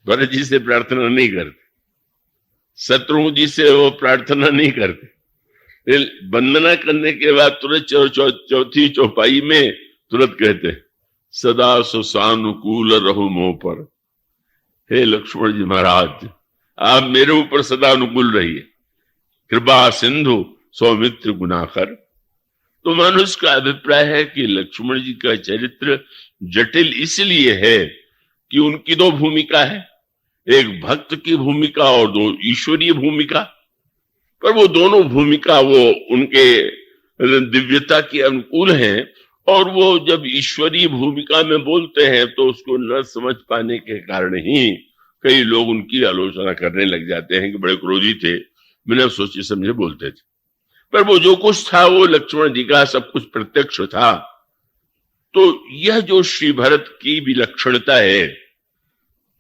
Speaker 1: भरत जी से प्रार्थना नहीं करते, शत्रुघ्न जी से वो प्रार्थना नहीं करते। वंदना करने के बाद तुरंत चौथी चौपाई में तुरंत कहते हैं, सदा सुसानुकूल रहो मोह पर। हे लक्ष्मण जी महाराज, आप मेरे ऊपर सदा अनुकूल रहिए, कृपा सिंधु सौमित्र गुनाकर। तो मनुष्य का अभिप्राय है कि लक्ष्मण जी का चरित्र जटिल इसलिए है कि उनकी 2 भूमिका है, एक भक्त की भूमिका और 2 ईश्वरीय भूमिका। पर वो दोनों भूमिका वो उनके दिव्यता के अनुकूल हैं, और वो जब ईश्वरीय भूमिका में बोलते हैं तो उसको न समझ पाने के कारण ही कई लोग उनकी आलोचना करने लग जाते हैं कि बड़े क्रोधी थे, बिना सोचे समझे बोलते थे। पर वो जो कुछ था वो लक्ष्मण जी का सब कुछ प्रत्यक्ष था। तो यह जो श्री भरत की विलक्षणता है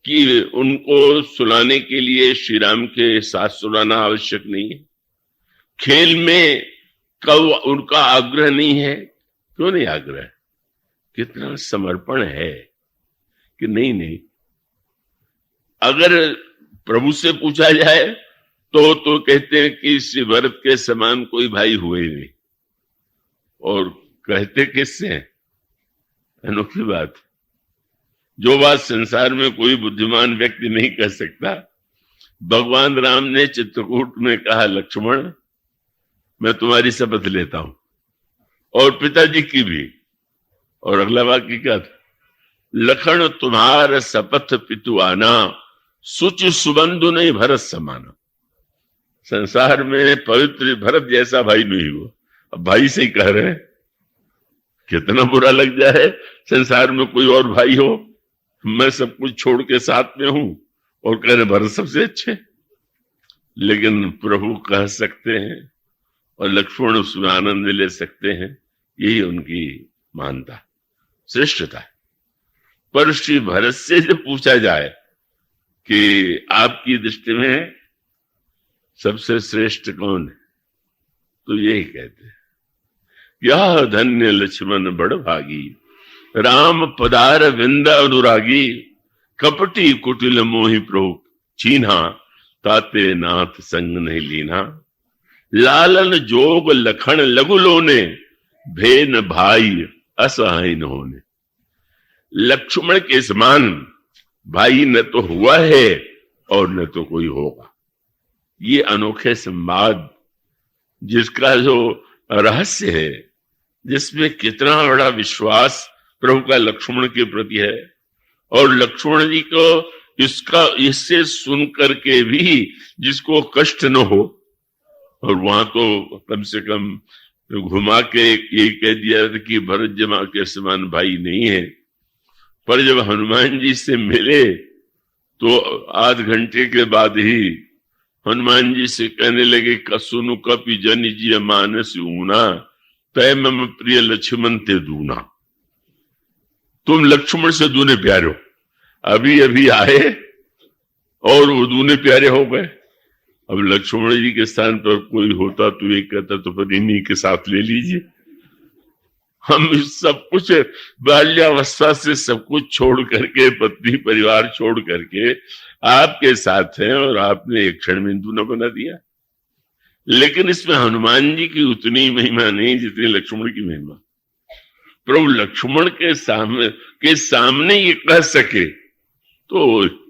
Speaker 1: कि उनको सुनाने के लिए श्री राम के साथ सुनाना आवश्यक नहीं है, खेल में कब उनका आग्रह नहीं है। क्यों नहीं आग्रह? कितना समर्पण है कि नहीं। अगर प्रभु से पूछा जाए तो कहते हैं कि श्री भरत के समान कोई भाई हुए ही नहीं, और कहते किससे हैं? अनोखी बात, जो बात संसार में कोई बुद्धिमान व्यक्ति नहीं कह सकता। भगवान राम ने चित्रकूट में कहा, लक्ष्मण मैं तुम्हारी शपथ लेता हूं, और पिताजी की भी, और अगला वाक्य क्या था? लखन तुम्हार सपथ पितु आना, सुच सुबंधु नहीं भरत समाना। संसार में पवित्र भरत जैसा भाई नहीं हुआ। अब भाई से ही कह रहे हैं, कितना बुरा लग जाए संसार में कोई और भाई हो, मैं सब कुछ छोड़ के साथ में हूं और कह रहे भरत सबसे अच्छे। लेकिन प्रभु कह सकते हैं और लक्ष्मण उसमें आनंद ले सकते हैं, यही उनकी मानता, श्रेष्ठता है। पर श्री भरत से जब पूछा जाए कि आपकी दृष्टि में सबसे श्रेष्ठ कौन है, तो यही कहते हैं, यह धन्य लक्ष्मण बड़ भागी, राम पदार विंद अनुरागी, कपटी कुटिल मोहि प्रभु चीन्हा, ताते नाथ संग नहीं लीना, लालन जोग लखन लघु लोने, भेन भाई असहाय न होने। लक्ष्मण के समान भाई न तो हुआ है और न तो कोई होगा। ये अनोखे संवाद, जिसका जो रहस्य है, जिसमें कितना बड़ा विश्वास प्रभु का लक्ष्मण के प्रति है, और लक्ष्मण जी को इससे सुन करके भी जिसको कष्ट न हो, और वहां तो कम से कम घुमा के ये कह दिया कि भरत जमा के समान भाई नहीं है। पर जब हनुमान जी से मिले तो आध घंटे के बाद ही हनुमान जी से कहने लगे, कसुनु कपि जन जी मानस ऊना, तय मम प्रिय लक्ष्मण ते दूना। तुम लक्ष्मण से दूने प्यारे हो, अभी अभी आए और वो दूने प्यारे हो गए। अब लक्ष्मण जी के स्थान पर कोई होता तो ये कहता तो फिर इन्हीं के साथ ले लीजिए। हम सब कुछ बाल्यावस्था से सब कुछ छोड़ करके, पत्नी परिवार छोड़ करके आपके साथ हैं, और आपने एक क्षण में दूना बना दिया। लेकिन इसमें हनुमान जी की उतनी महिमा नहीं जितनी लक्ष्मण की महिमा। प्रभु लक्ष्मण के सामने ये कह सके तो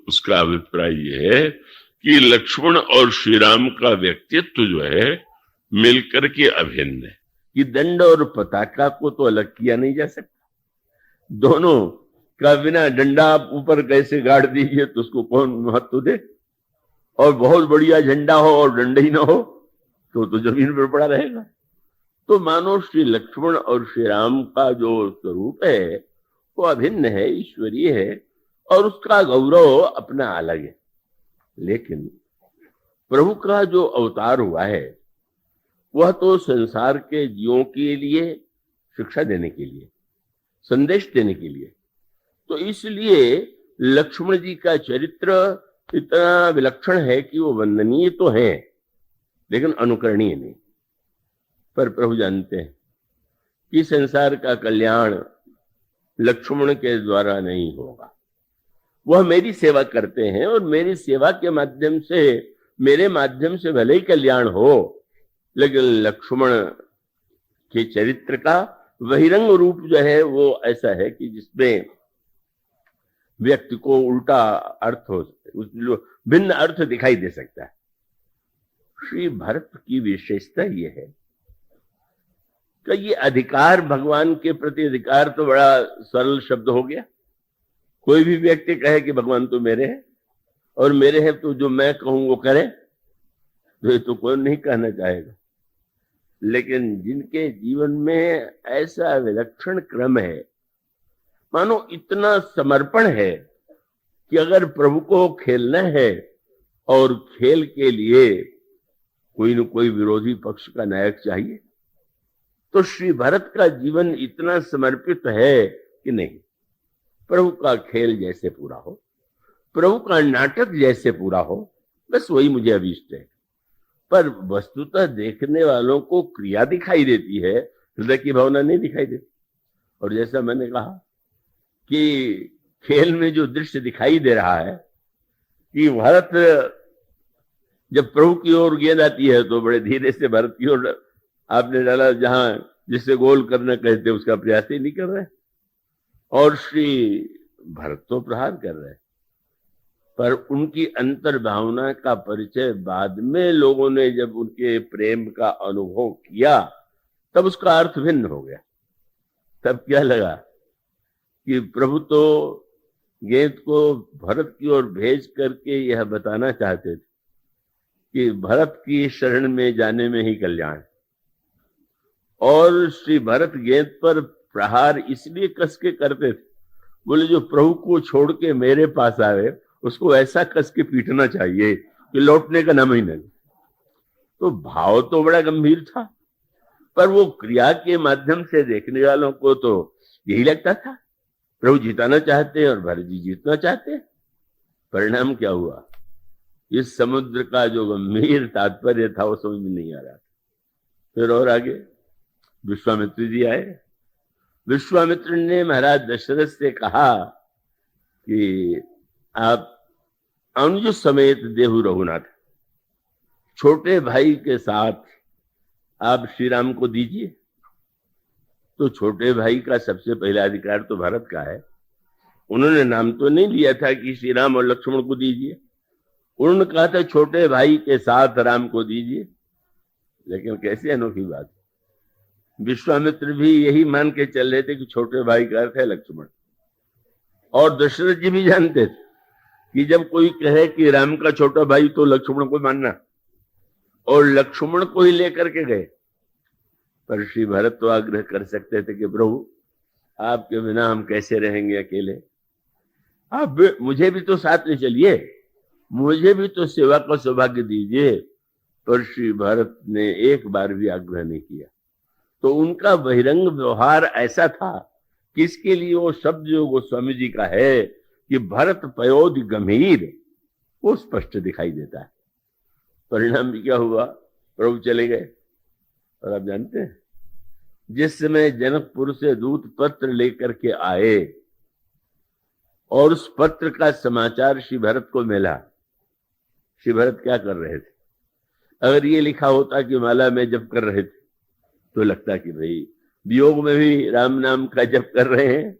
Speaker 1: उसका अभिप्राय यह है कि लक्ष्मण और श्री राम का व्यक्तित्व जो है मिलकर के अभिन्न है, कि दंड और पताका को तो अलग किया नहीं जा सकता। दोनों का बिना डंडा आप ऊपर कैसे गाड़ दीजिए तो उसको कौन महत्व दे, और बहुत बढ़िया झंडा हो और डंडा ही ना हो तो जमीन पर पड़ा रहेगा। तो मानो श्री लक्ष्मण और श्री राम का जो स्वरूप है वो अभिन्न है, ईश्वरीय है, और उसका गौरव अपना अलग है। लेकिन प्रभु का जो अवतार हुआ है वह तो संसार के जीवों के लिए शिक्षा देने के लिए, संदेश देने के लिए। तो इसलिए लक्ष्मण जी का चरित्र इतना विलक्षण है कि वो वंदनीय तो है लेकिन अनुकरणीय नहीं। पर प्रभु जानते हैं कि संसार का कल्याण लक्ष्मण के द्वारा नहीं होगा। वह मेरी सेवा करते हैं और मेरी सेवा के माध्यम से, मेरे माध्यम से भले ही कल्याण हो, लेकिन लक्ष्मण के चरित्र का बहिरंग रूप जो है वो ऐसा है कि जिसमें व्यक्ति को उल्टा अर्थ हो सकता है, भिन्न अर्थ दिखाई दे सकता है। श्री भरत की विशेषता ये है कि ये अधिकार, भगवान के प्रति अधिकार तो बड़ा सरल शब्द हो गया। कोई भी व्यक्ति कहे कि भगवान तो मेरे हैं और मेरे हैं तो जो मैं कहूं वो करे, तो ये तो कोई नहीं कहना चाहेगा। लेकिन जिनके जीवन में ऐसा विलक्षण क्रम है, मानो इतना समर्पण है कि अगर प्रभु को खेलना है और खेल के लिए कोई न कोई विरोधी पक्ष का नायक चाहिए, तो श्री भरत का जीवन इतना समर्पित है कि नहीं, प्रभु का खेल जैसे पूरा हो, प्रभु का नाटक जैसे पूरा हो, बस वही मुझे अभीष्ट है। पर वस्तुतः देखने वालों को क्रिया दिखाई देती है, हृदय की भावना नहीं दिखाई देती। और जैसा मैंने कहा कि खेल में जो दृश्य दिखाई दे रहा है कि भरत जब प्रभु की ओर गेंद आती है तो बड़े धीरे से भरत की ओर आपने डाला, जहां जिससे गोल करना कहते उसका प्रयास ही नहीं कर रहे, और श्री भरत तो प्रहार कर रहे। पर उनकी अंतर भावना का परिचय बाद में लोगों ने जब उनके प्रेम का अनुभव किया तब उसका अर्थ भिन्न हो गया। तब क्या लगा कि प्रभु तो गेंद को भरत की ओर भेज करके यह बताना चाहते थे कि भरत की शरण में जाने में ही कल्याण। और श्री भरत गेंद पर प्रहार इसलिए कस के करते थे, बोले जो प्रभु को छोड़ के मेरे पास आए उसको ऐसा कस के पीटना चाहिए कि लौटने का नाम ही नहीं। तो भाव तो बड़ा गंभीर था, पर वो क्रिया के माध्यम से देखने वालों को तो यही लगता था प्रभु जिताना चाहते हैं और भरत जी जीतना चाहते हैं। परिणाम क्या हुआ, इस समुद्र का जो गंभीर तात्पर्य था वो समझ में नहीं आ रहा था। फिर और आगे विश्वामित्र जी आए। विश्वामित्र ने महाराज दशरथ से कहा कि आप अनुज समेत देहु रघुनाथ, छोटे भाई के साथ आप श्री राम को दीजिए। तो छोटे भाई का सबसे पहला अधिकार तो भरत का है। उन्होंने नाम तो नहीं लिया था कि श्री राम और लक्ष्मण को दीजिए, उन्होंने कहा था छोटे भाई के साथ राम को दीजिए। लेकिन कैसी अनोखी बात, विश्वामित्र भी यही मान के चल रहे थे कि छोटे भाई का अर्थ है लक्ष्मण। और दशरथ जी भी जानते थे कि जब कोई कहे कि राम का छोटा भाई तो लक्ष्मण को मानना, और लक्ष्मण को ही लेकर के गए। पर श्री भरत तो आग्रह कर सकते थे कि प्रभु आपके बिना हम कैसे रहेंगे अकेले, आप मुझे भी तो साथ में चलिए, मुझे भी तो सेवा का सौभाग्य दीजिए। पर श्री भरत ने एक बार भी आग्रह नहीं किया। तो उनका बहिरंग व्यवहार ऐसा था कि इसके लिए वो शब्द जो गोस्वामी जी का है कि भरत पयोधि गंभीर, वो स्पष्ट दिखाई देता है। परिणाम भी क्या हुआ, प्रभु चले गए। और आप जानते हैं जिस समय जनकपुर से दूत पत्र लेकर के आए और उस पत्र का समाचार श्री भरत को मिला, श्री भरत क्या कर रहे थे? अगर ये लिखा होता कि माला में जप कर रहे थे तो लगता कि भाई वियोग में भी राम नाम का जप कर रहे हैं।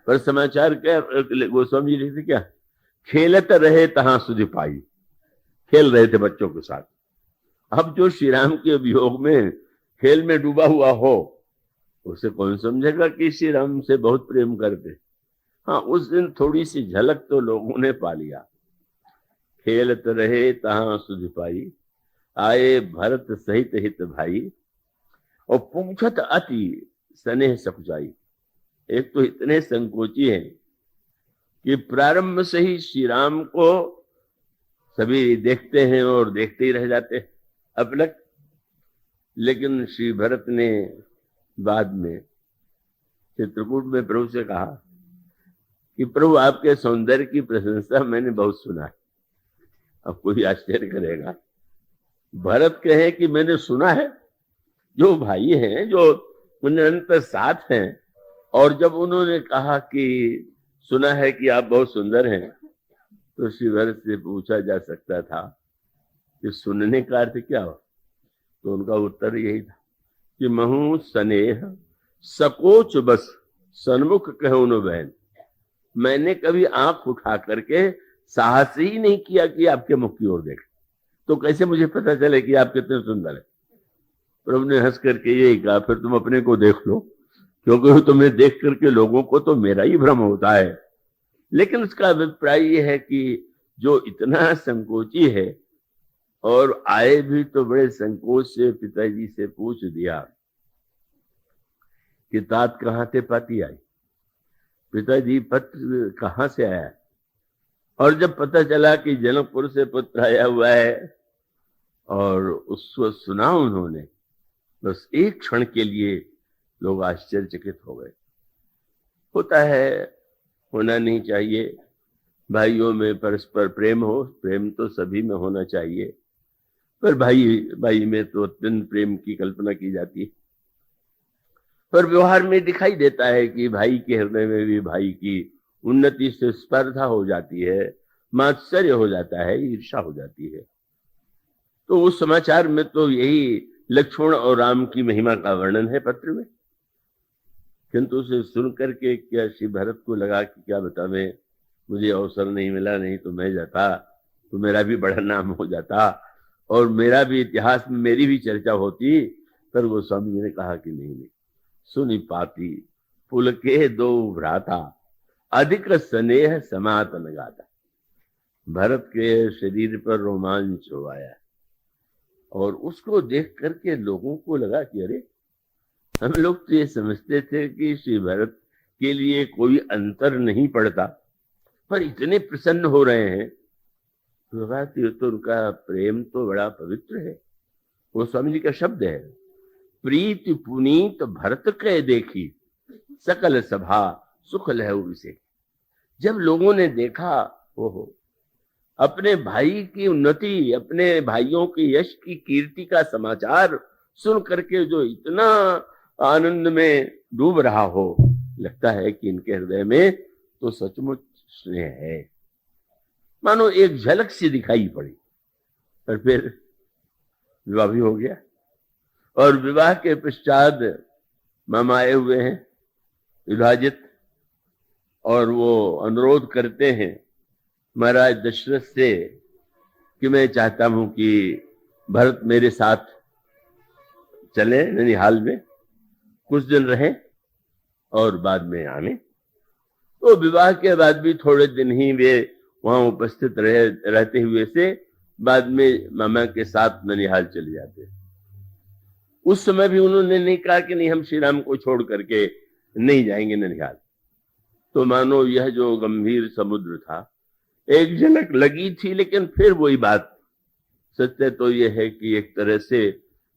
Speaker 1: पर समाचार क्या गोस्वामी जी लिखते, क्या खेलत रहे तहां सुधि पाई, खेल रहे थे बच्चों के साथ। अब जो श्री राम के वियोग में खेल में डूबा हुआ हो उसे कौन समझेगा कि श्री राम से बहुत प्रेम करते। हाँ, उस दिन थोड़ी सी झलक तो लोगों ने पा लिया। खेलत रहे तहां सुधि पाई, आए भरत सहित हित भाई, और पूछत अति स्नेह सकुचाई। एक तो इतने संकोची हैं कि प्रारंभ से ही श्री राम को सभी देखते हैं और देखते ही रह जाते हैं अपलक। लेकिन श्री भरत ने बाद में चित्रकूट में प्रभु से कहा कि प्रभु आपके सौंदर्य की प्रशंसा मैंने बहुत सुना है। अब कोई आश्चर्य करेगा, भरत कहे कि मैंने सुना है, जो भाई हैं जो निरंतर साथ हैं, और जब उन्होंने कहा कि सुना है कि आप बहुत सुंदर हैं, तो श्री भरत से पूछा जा सकता था कि सुनने का अर्थ क्या हो। तो उनका उत्तर यही था कि महु स्नेह सकोच बस सन्मुख कहूं न बहन। मैंने कभी आंख उठा करके साहस ही नहीं किया कि आपके मुख की ओर देख, तो कैसे मुझे पता चले कि आप कितने सुंदर है। प्रभु ने हंस करके यही कहा, फिर तुम अपने को देख लो, क्योंकि तुम्हें देख करके लोगों को तो मेरा ही भ्रम होता है। लेकिन उसका अभिप्राय यह है कि जो इतना संकोची है और आए भी तो बड़े संकोच से पिताजी से पूछ दिया कि तात कहां से पाती आई, पिताजी पत्र कहां से आया। और जब पता चला कि जनकपुर से पत्र आया हुआ है और उसको सुना उन्होंने, बस एक क्षण के लिए लोग आश्चर्यचकित हो गए। होता है, होना नहीं चाहिए, भाइयों में परस्पर प्रेम हो, प्रेम तो सभी में होना चाहिए, पर भाई भाई में तो अत्यंत प्रेम की कल्पना की जाती है। पर व्यवहार में दिखाई देता है कि भाई के हृदय में भी भाई की उन्नति से स्पर्धा हो जाती है, मात्सर्य हो जाता है, ईर्ष्या हो जाती है। तो उस समाचार में तो यही लक्ष्मण और राम की महिमा का वर्णन है पत्र में। किंतु उसे सुन करके क्या श्री भरत को लगा कि क्या बतावे, मुझे अवसर नहीं मिला, नहीं तो मैं जाता तो मेरा भी बड़ा नाम हो जाता और मेरा भी इतिहास में मेरी भी चर्चा होती। पर गोस्वामी जी ने कहा कि नहीं, सुनी पाती पुल के दो भ्राता, अधिक स्नेह सनातन गाता। भरत के शरीर पर रोमांच हो आया और उसको देख करके लोगों को लगा कि अरे, हम लोग तो ये समझते थे कि श्री भरत के लिए कोई अंतर नहीं पड़ता, पर इतने प्रसन्न हो रहे हैं। तो लगा कि तो उनका प्रेम तो बड़ा पवित्र है। वो स्वामी जी का शब्द है, प्रीति पुनीत भरत के देखी सकल सभा सुख लहु विसे। जब लोगों ने देखा, ओहो, अपने भाई की उन्नति, अपने भाइयों के यश की कीर्ति का समाचार सुन करके जो इतना आनंद में डूब रहा हो, लगता है कि इनके हृदय में तो सचमुच स्नेह है। मानो एक झलक सी दिखाई पड़ी और फिर विवाह भी हो गया। और विवाह के पश्चात मामा आए हुए हैं विभाजित, और वो अनुरोध करते हैं महाराज दशरथ से कि मैं चाहता हूं कि भरत मेरे साथ चले ननिहाल में, कुछ दिन रहे और बाद में आने। तो विवाह के बाद भी थोड़े दिन ही वे वहां उपस्थित रहते हुए से बाद में मामा के साथ ननिहाल चले जाते। उस समय भी उन्होंने नहीं कहा कि नहीं, हम श्री राम को छोड़ करके नहीं जाएंगे ननिहाल। तो मानो यह जो गंभीर समुद्र था, एक झलक लगी थी, लेकिन फिर वही बात। सत्य तो यह है कि एक तरह से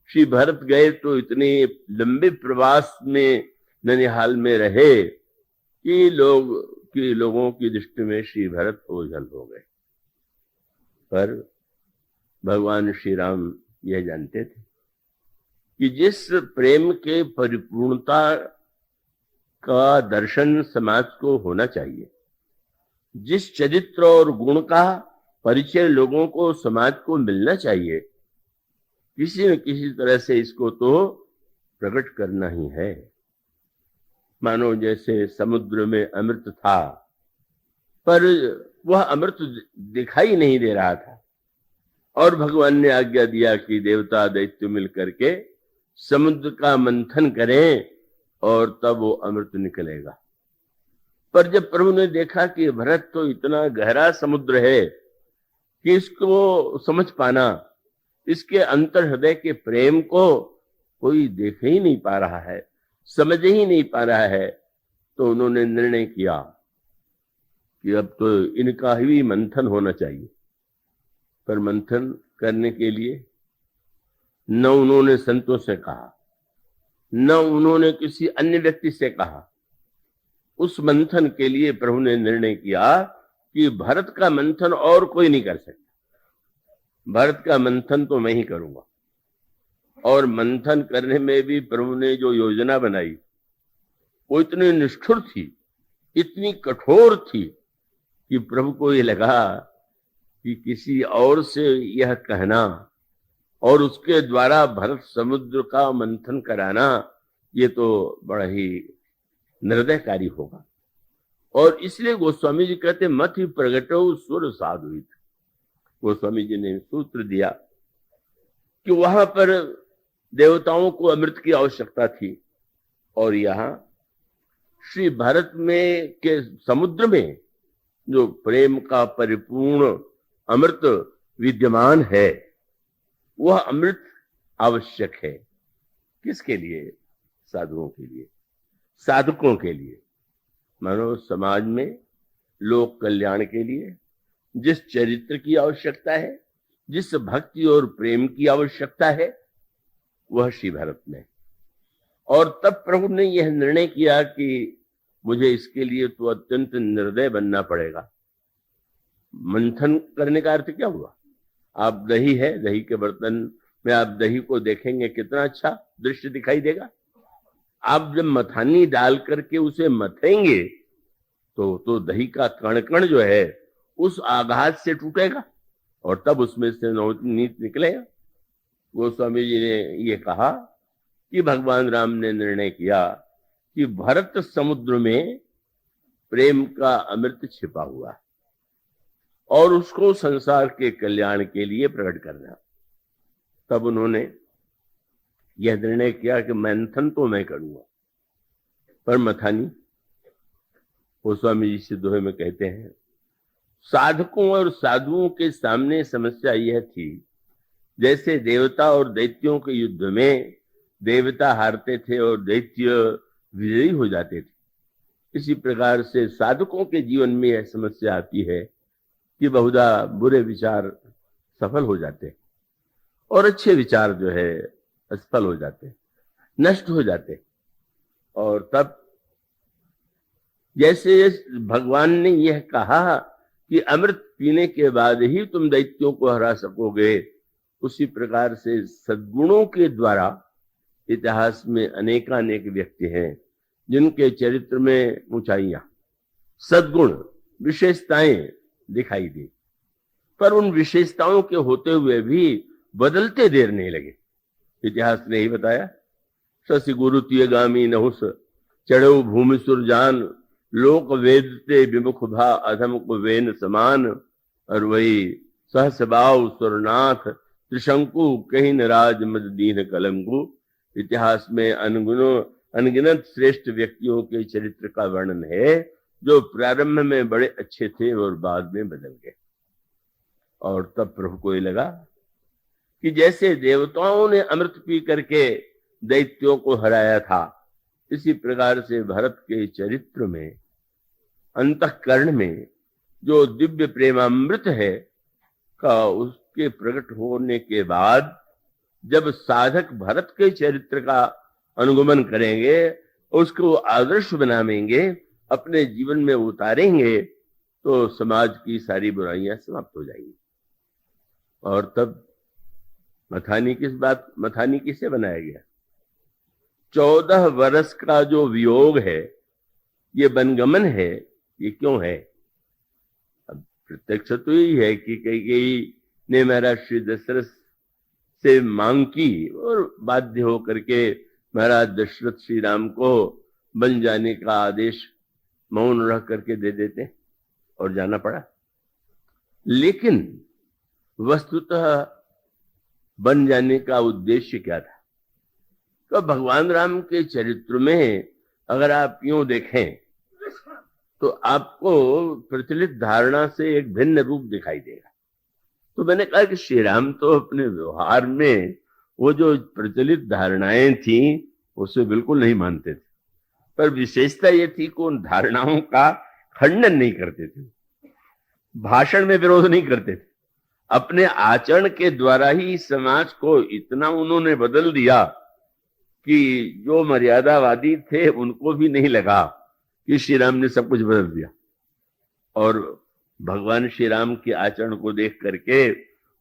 Speaker 1: श्री भरत गए तो इतने लंबे प्रवास में ननिहाल में रहे कि लोगों की दृष्टि में श्री भरत ओझल हो गए। पर भगवान श्री राम यह जानते थे कि जिस प्रेम के परिपूर्णता का दर्शन समाज को होना चाहिए, जिस चरित्र और गुण का परिचय लोगों को समाज को मिलना चाहिए, किसी न किसी तरह से इसको तो प्रकट करना ही है। मानो जैसे समुद्र में अमृत था, पर वह अमृत दिखाई नहीं दे रहा था, और भगवान ने आज्ञा दिया कि देवता दैत्य मिलकर के समुद्र का मंथन करें और तब वो अमृत निकलेगा। पर जब प्रभु ने देखा कि भरत तो इतना गहरा समुद्र है कि इसको समझ पाना, इसके अंतर हृदय के प्रेम को कोई देख ही नहीं पा रहा है, समझ ही नहीं पा रहा है, तो उन्होंने निर्णय किया कि अब तो इनका ही मंथन होना चाहिए। पर मंथन करने के लिए न उन्होंने संतों से कहा, न उन्होंने किसी अन्य व्यक्ति से कहा। उस मंथन के लिए प्रभु ने निर्णय किया कि भरत का मंथन और कोई नहीं कर सकता, भरत का मंथन तो मैं ही करूंगा। और मंथन करने में भी प्रभु ने जो योजना बनाई वो इतनी निष्ठुर थी, इतनी कठोर थी कि प्रभु को ये लगा कि किसी और से यह कहना और उसके द्वारा भरत समुद्र का मंथन कराना, ये तो बड़ा ही निर्दयकारी होगा। और इसलिए गोस्वामी जी कहते मत ही प्रगटो सुर साधुत। गोस्वामी जी ने सूत्र दिया कि वहां पर देवताओं को अमृत की आवश्यकता थी, और यहां श्री भरत में के समुद्र में जो प्रेम का परिपूर्ण अमृत विद्यमान है, वह अमृत आवश्यक है। किसके लिए? साधुओं के लिए, साधकों के लिए। मानो समाज में लोक कल्याण के लिए जिस चरित्र की आवश्यकता है, जिस भक्ति और प्रेम की आवश्यकता है, वह श्री भरत में। और तब प्रभु ने यह निर्णय किया कि मुझे इसके लिए तो अत्यंत निर्दय बनना पड़ेगा। मंथन करने का अर्थ क्या हुआ? आप दही है, दही के बर्तन में आप दही को देखेंगे, कितना अच्छा दृश्य दिखाई देगा। आप जब मथानी डाल करके उसे मथेंगे तो दही का कण कण जो है उस आघात से टूटेगा और तब उसमें से नवनीत निकलेगा। गोस्वामी जी ने ये कहा कि भगवान राम ने निर्णय किया कि भरत समुद्र में प्रेम का अमृत छिपा हुआ है और उसको संसार के कल्याण के लिए प्रकट करना। तब उन्होंने यह निर्णय किया कि मंथन तो मैं करूंगा, पर मथानी वो स्वामी जी से दोहे में कहते हैं, साधकों और साधुओं के सामने समस्या यह थी, जैसे देवता और दैत्यों के युद्ध में देवता हारते थे और दैत्य विजयी हो जाते थे, इसी प्रकार से साधकों के जीवन में यह समस्या आती है कि बहुधा बुरे विचार सफल हो जाते और अच्छे विचार जो है असफल हो जाते, नष्ट हो जाते। और तब जैसे भगवान ने यह कहा कि अमृत पीने के बाद ही तुम दैत्यों को हरा सकोगे, उसी प्रकार से सद्गुणों के द्वारा इतिहास में अनेकानेक व्यक्ति हैं जिनके चरित्र में ऊंचाइयां, सद्गुण, विशेषताएं दिखाई दी, पर उन विशेषताओं के होते हुए भी बदलते देर नहीं लगे। इतिहास ने ही बताया, शशि गुरु गामी नहुस चढ़ो भूमि सुरजान, लोक वेदते विमुख भा अधम को वेन समान। और वही सहसबाव सुरनाथ त्रिशंकु कहीं राज मद दीन कलंकु। इतिहास में अनगिनत श्रेष्ठ व्यक्तियों के चरित्र का वर्णन है जो प्रारंभ में बड़े अच्छे थे और बाद में बदल गए। और तब प्रभु को ये लगा कि जैसे देवताओं ने अमृत पी करके दैत्यों को हराया था, इसी प्रकार से भरत के चरित्र में, अंतःकरण में जो दिव्य प्रेमामृत है का उसके प्रकट होने के बाद जब साधक भरत के चरित्र का अनुगमन करेंगे, उसको आदर्श बनाएंगे, अपने जीवन में उतारेंगे, तो समाज की सारी बुराइयां समाप्त हो जाएंगी। और तब मथानी किसे बनाया गया? 14 वर्ष का जो वियोग है, ये वनगमन है, ये क्यों है? अब प्रत्यक्ष तो यही है कि कैकेयी ने महाराज श्री दशरथ से मांग की और बाध्य होकर के महाराज दशरथ श्री राम को बन जाने का आदेश मौन रह करके दे देते और जाना पड़ा। लेकिन वस्तुतः बन जाने का उद्देश्य क्या था? तो भगवान राम के चरित्र में अगर आप यूं देखें तो आपको प्रचलित धारणा से एक भिन्न रूप दिखाई देगा। तो मैंने कहा कि श्री राम तो अपने व्यवहार में वो जो प्रचलित धारणाएं थी उसे बिल्कुल नहीं मानते थे, पर विशेषता ये थी कि उन धारणाओं का खंडन नहीं करते थे, भाषण में विरोध नहीं करते थे, अपने आचरण के द्वारा ही समाज को इतना उन्होंने बदल दिया कि जो मर्यादावादी थे उनको भी नहीं लगा कि श्री राम ने सब कुछ बदल दिया। और भगवान श्री राम के आचरण को देख करके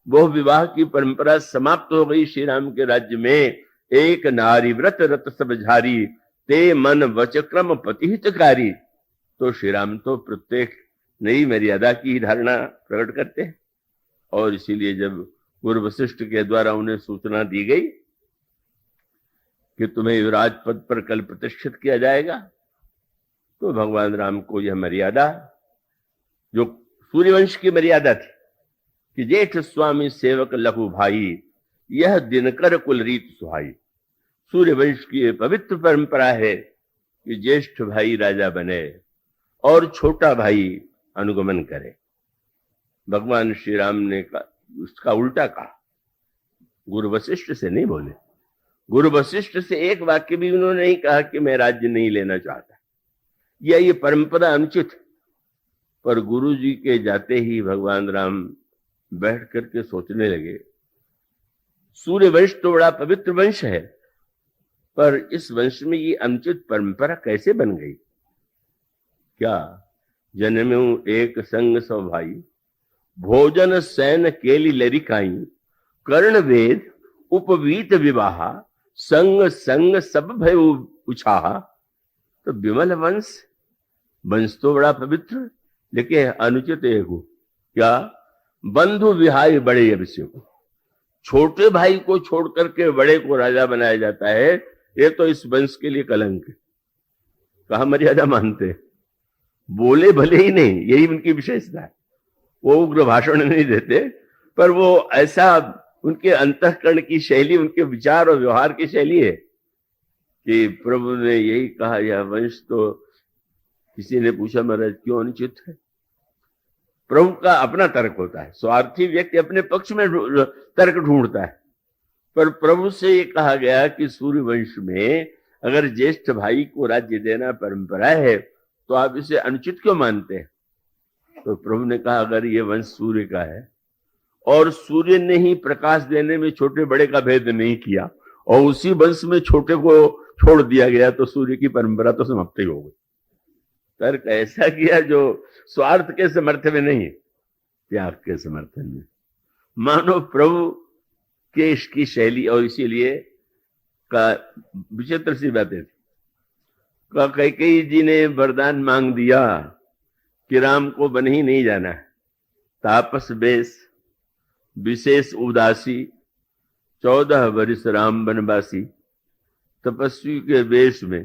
Speaker 1: वो विवाह की परंपरा समाप्त हो गई श्री राम के राज्य में। एक नारी व्रत रत सब झारी, ते मन वचक्रम पतिहितकारी। तो श्री राम तो प्रत्येक नई मर्यादा की धारणा प्रकट करते हैं। और इसीलिए जब गुरु वशिष्ठ के द्वारा उन्हें सूचना दी गई कि तुम्हें युवराज पद पर कल प्रतिष्ठित किया जाएगा, तो भगवान राम को यह मर्यादा, जो सूर्यवंश की मर्यादा थी कि जेठ स्वामी सेवक लघु भाई, यह दिनकर कुल रीत सुहाई। सूर्यवंश की पवित्र परंपरा है कि ज्येष्ठ भाई राजा बने और छोटा भाई अनुगमन करे। भगवान श्री राम ने उसका उल्टा कहा, गुरु वशिष्ठ से नहीं बोले। गुरु वशिष्ठ से एक वाक्य भी उन्होंने नहीं कहा कि मैं राज्य नहीं लेना चाहता, या ये परंपरा अनुचित। पर गुरु जी के जाते ही भगवान राम बैठ करके सोचने लगे, सूर्यवंश तो बड़ा पवित्र वंश है, पर इस वंश में ये अनुचित परंपरा कैसे बन गई? क्या जन्म्यू एक संग सौ भाई, भोजन सैन केली लरिकाई, कर्ण वेद उपवीत विवाहा, संग संग सब भय उछाहा। तो विमल वंश तो बड़ा पवित्र, लेकिन अनुचित एक हो क्या? बंधु विहाय बड़े अभिषेक। छोटे भाई को छोड़ करके बड़े को राजा बनाया जाता है, ये तो इस वंश के लिए कलंक है। कहा मर्यादा मानते, बोले भले ही नहीं, यही उनकी विशेषता है। वो उग्र भाषण नहीं देते, पर वो ऐसा उनके अंतःकरण की शैली, उनके विचार और व्यवहार की शैली है कि प्रभु ने यही कहा, यह वंश तो किसी ने पूछा महाराज क्यों अनुचित है? प्रभु का अपना तर्क होता है, स्वार्थी व्यक्ति अपने पक्ष में तर्क ढूंढता है, पर प्रभु से ये कहा गया कि सूर्य वंश में अगर ज्येष्ठ भाई को राज्य देना परंपरा है तो आप इसे अनुचित क्यों मानते हैं? तो प्रभु ने कहा अगर ये वंश सूर्य का है और सूर्य ने ही प्रकाश देने में छोटे बड़े का भेद नहीं किया और उसी वंश में छोटे को छोड़ दिया गया तो सूर्य की परंपरा तो समाप्त ही हो गई। तर्क ऐसा किया जो स्वार्थ के समर्थन में नहीं है, त्याग के समर्थन में। मानो प्रभु के इसकी शैली, और इसीलिए का विचित्र सी बातें थी। कैकेयी जी ने वरदान मांग दिया कि राम को वन ही नहीं जाना है, तापस बेस विशेष उदासी 14 वर्ष राम वनवासी। तपस्वी के वेश में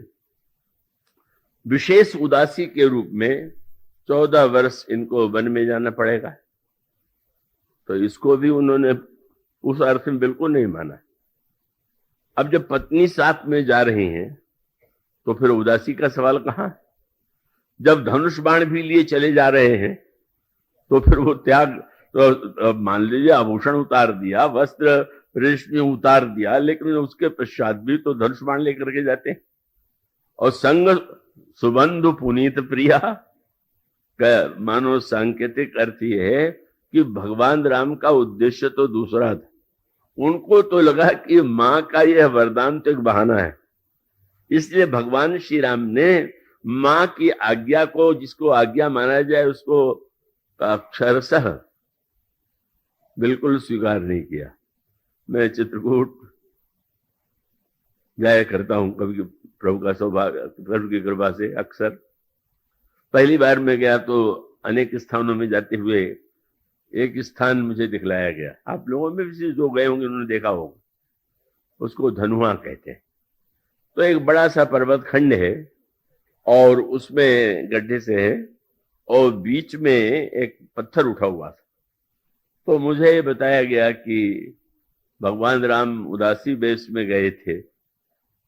Speaker 1: विशेष उदासी के रूप में 14 वर्ष इनको वन में जाना पड़ेगा। तो इसको भी उन्होंने उस अर्थ में बिल्कुल नहीं माना। अब जब पत्नी साथ में जा रही हैं तो फिर उदासी का सवाल कहां? जब धनुष बाण भी लिए चले जा रहे हैं तो फिर वो त्याग, तो मान लीजिए आभूषण उतार दिया, वस्त्र रेशमी उतार दिया, लेकिन उसके पश्चात भी तो धनुष बाण लेकर के जाते हैं। और संग सुबंधु पुनीत प्रिया का मानो सांकेतिक अर्थ यह है कि भगवान राम का उद्देश्य तो दूसरा था। उनको तो लगा कि मां का यह वरदान तो एक बहाना है, इसलिए भगवान श्री राम ने मां की आज्ञा को, जिसको आज्ञा माना जाए, उसको अक्षरशः बिल्कुल स्वीकार नहीं किया। मैं चित्रकूट जाया करता हूं कभी, प्रभु का सौभाग्य, प्रभु की कृपा से अक्सर। पहली बार मैं गया तो अनेक स्थानों में जाते हुए एक स्थान मुझे दिखलाया गया, आप लोगों में भी जो गए होंगे उन्होंने देखा होगा, उसको धनुआ कहते हैं। तो एक बड़ा सा पर्वत खंड है और उसमें गड्ढे से है और बीच में एक पत्थर उठा हुआ था। तो मुझे बताया गया कि भगवान राम उदासी वेश में गए थे,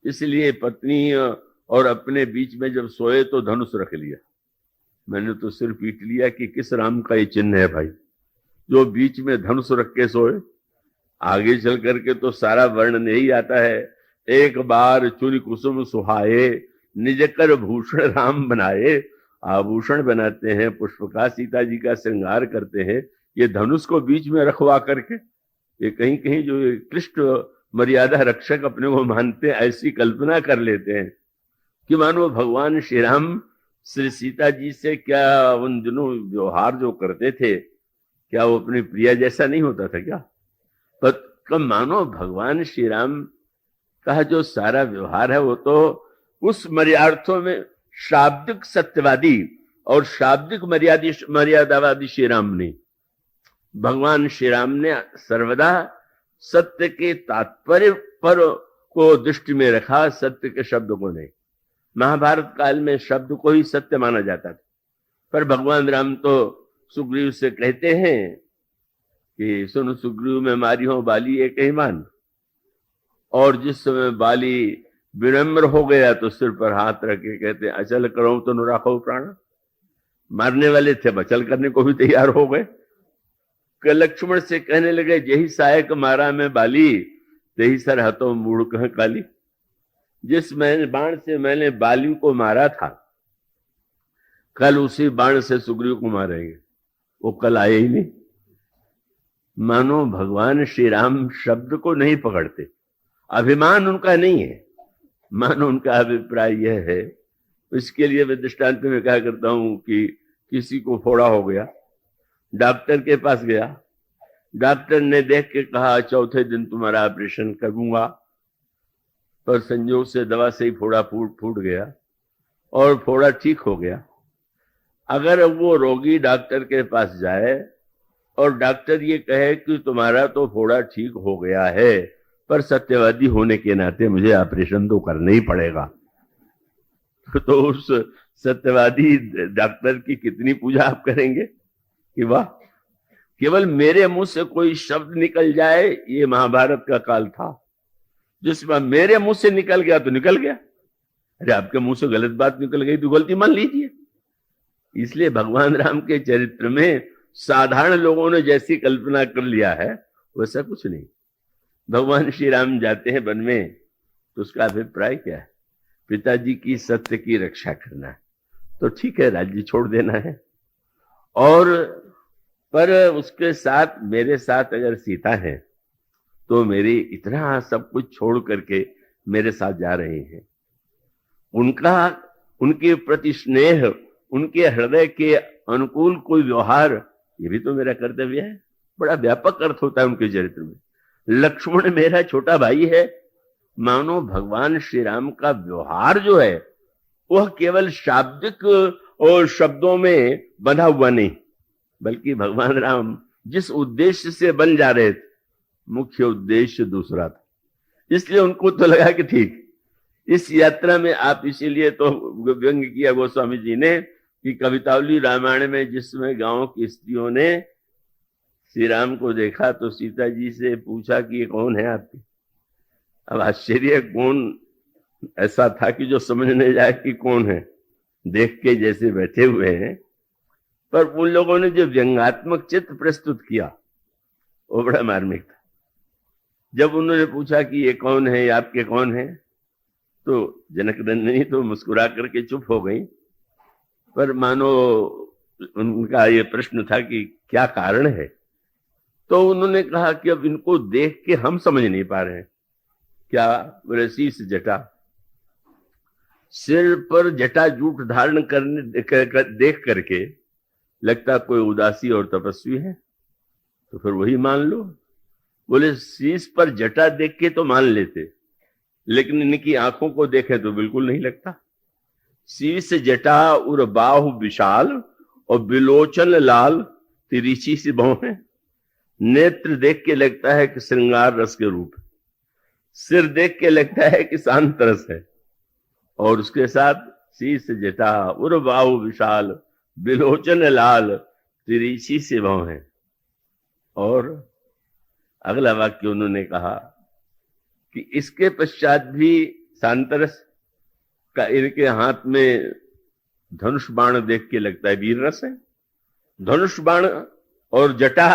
Speaker 1: इसलिए पत्नी और अपने बीच में जब सोए तो धनुष रख लिया। मैंने तो सिर पीट लिया कि किस राम का ये चिन्ह है भाई, जो बीच में धनुष रख के सोए। आगे चल करके तो सारा वर्णन यही आता है, एक बार चुरी कुसुम सुहाए निज कर भूषण राम बनाए। आभूषण बनाते हैं, पुष्प का सीता जी का श्रृंगार करते हैं, ये धनुष को बीच में रखवा करके, ये कहीं कहीं जो क्लिष्ट मर्यादा रक्षक अपने को मानते हैं, ऐसी कल्पना कर लेते हैं कि मानो भगवान श्री राम श्री सीता जी से क्या उन दिनों व्यवहार जो करते थे, क्या वो अपनी प्रिया जैसा नहीं होता था क्या? पर मानो भगवान श्री राम का जो सारा व्यवहार है वो तो उस मर्यादार्थों में शाब्दिक सत्यवादी और शाब्दिक मर्यादावादी श्री राम नहीं। भगवान श्री राम ने सर्वदा सत्य के तात्पर्य पर को दृष्टि में रखा, सत्य के शब्द को नहीं। महाभारत काल में शब्द को ही सत्य माना जाता था, पर भगवान राम तो सुग्रीव से कहते हैं कि सुन सुग्रीव में मारी हो बाली एक ही मान। और जिस समय बाली विनम्र हो गया तो सिर पर हाथ रख के कहते हैं अचल करो तो न राखो प्राण। मारने वाले थे, बचल करने को भी तैयार हो गए। लक्ष्मण से कहने लगे यही सहायक मारा में बाली, यही सर हतो मूढ़ कह काली। जिस मैंने बाण से मैंने बाली को मारा था, कल उसी बाण से सुग्रीव को मारेंगे। वो कल आए ही नहीं। मानो भगवान श्री राम शब्द को नहीं पकड़ते, अभिमान उनका नहीं है, मानो उनका अभिप्राय यह है। इसके लिए मैं दृष्टांत में क्या करता हूं कि किसी को फोड़ा हो गया, डॉक्टर के पास गया, डॉक्टर ने देख के कहा चौथे दिन तुम्हारा ऑपरेशन करूंगा, पर संयोग से दवा से ही फोड़ा फूट गया और फोड़ा ठीक हो गया। अगर वो रोगी डॉक्टर के पास जाए और डॉक्टर ये कहे कि तुम्हारा तो फोड़ा ठीक हो गया है, पर सत्यवादी होने के नाते मुझे ऑपरेशन तो करना ही पड़ेगा, तो उस सत्यवादी डॉक्टर की कितनी पूजा आप करेंगे कि वाह, केवल मेरे मुंह से कोई शब्द निकल जाए। ये महाभारत का काल था जिसमें मेरे मुंह से निकल गया तो निकल गया। अरे आपके मुंह से गलत बात निकल गई तो गलती मान लीजिए, इसलिए भगवान राम के चरित्र में साधारण लोगों ने जैसी कल्पना कर लिया है वैसा कुछ नहीं। भगवान श्री राम जाते हैं वन में तो उसका अभिप्राय क्या है? पिताजी की सत्य की रक्षा करना है, तो ठीक है, राज्य छोड़ देना है। और पर उसके साथ मेरे साथ अगर सीता है तो मेरी इतना सब कुछ छोड़ करके मेरे साथ जा रहे हैं। उनका उनके प्रति स्नेह, उनके हृदय के अनुकूल कोई व्यवहार, ये भी तो मेरा कर्तव्य है। बड़ा व्यापक अर्थ होता है उनके चरित्र में। लक्ष्मण मेरा छोटा भाई है, मानो भगवान श्री राम का व्यवहार जो है वह केवल शाब्दिक और शब्दों में बंधा हुआ नहीं, बल्कि भगवान राम जिस उद्देश्य से बन जा रहे थे, मुख्य उद्देश्य दूसरा था। इसलिए उनको तो लगा कि ठीक, इस यात्रा में आप, इसीलिए तो व्यंग्य किया गोस्वामी जी ने कि कवितावली रामायण में जिसमें गांव की स्त्रियों ने श्री राम को देखा तो सीता जी से पूछा कि ये कौन है आपके। अब आश्चर्य, कौन ऐसा था कि जो समझ नहीं जाए कि कौन है, देख के जैसे बैठे हुए हैं। पर उन लोगों ने जो व्यंग्यात्मक चित्र प्रस्तुत किया वो बड़ा मार्मिक था। जब उन्होंने पूछा कि ये कौन है, आपके कौन है, तो जनक नंदिनी तो मुस्कुरा करके चुप हो गई। पर मानो उनका ये प्रश्न था कि क्या कारण है, तो उन्होंने कहा कि अब इनको देख के हम समझ नहीं पा रहे हैं। क्या? बोले शीश जटा, सिर पर जटा जूट धारण करने देख करके लगता कोई उदासी और तपस्वी है, तो फिर वही मान लो। बोले शीश पर जटा देख के तो मान लेते, लेकिन इनकी आंखों को देखे तो बिल्कुल नहीं लगता। शीश जटा उर बाहु विशाल और बिलोचन लाल, तिरछी सी भौं है। नेत्र देख के लगता है कि श्रृंगार रस के रूप, सिर देख के लगता है कि शांत रस है, और उसके साथ शीश जटा उर बाहु विशाल बिलोचन लाल, तिरछी सी भौं है। और अगला वाक्य उन्होंने कहा कि इसके पश्चात भी शांतरस का, इनके हाथ में धनुष बाण देख के लगता है वीर रस है। धनुष बाण और जटा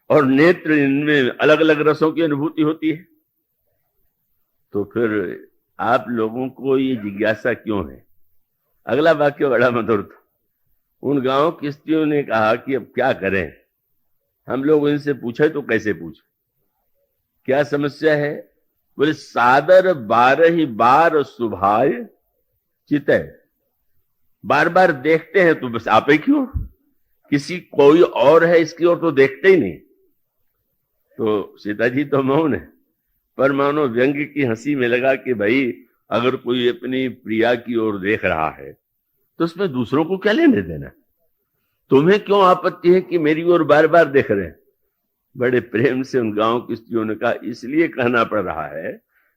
Speaker 1: और नेत्र, इनमें अलग अलग रसों की अनुभूति होती है। तो फिर आप लोगों को ये जिज्ञासा क्यों है? अगला वाक्य बड़ा मधुर था। उन गांव की स्त्रियों ने कहा कि अब क्या करें, हम लोग इनसे पूछे तो कैसे पूछे, क्या समस्या है? बोले सादर 12 बार सुभाय चितय, बार बार देखते हैं तो बस आप ही क्यों, किसी कोई और है इसकी ओर तो देखते ही नहीं। तो सीता जी तो मौन है, पर मानो व्यंग्य की हंसी में लगा कि भाई अगर कोई अपनी प्रिया की ओर देख रहा है तो उसमें दूसरों को क्या लेने देना, तुम्हें क्यों आपत्ति है कि मेरी ओर बार बार देख रहे हैं। बड़े प्रेम से उन गांव की स्त्रियों ने कहा, इसलिए कहना पड़ रहा है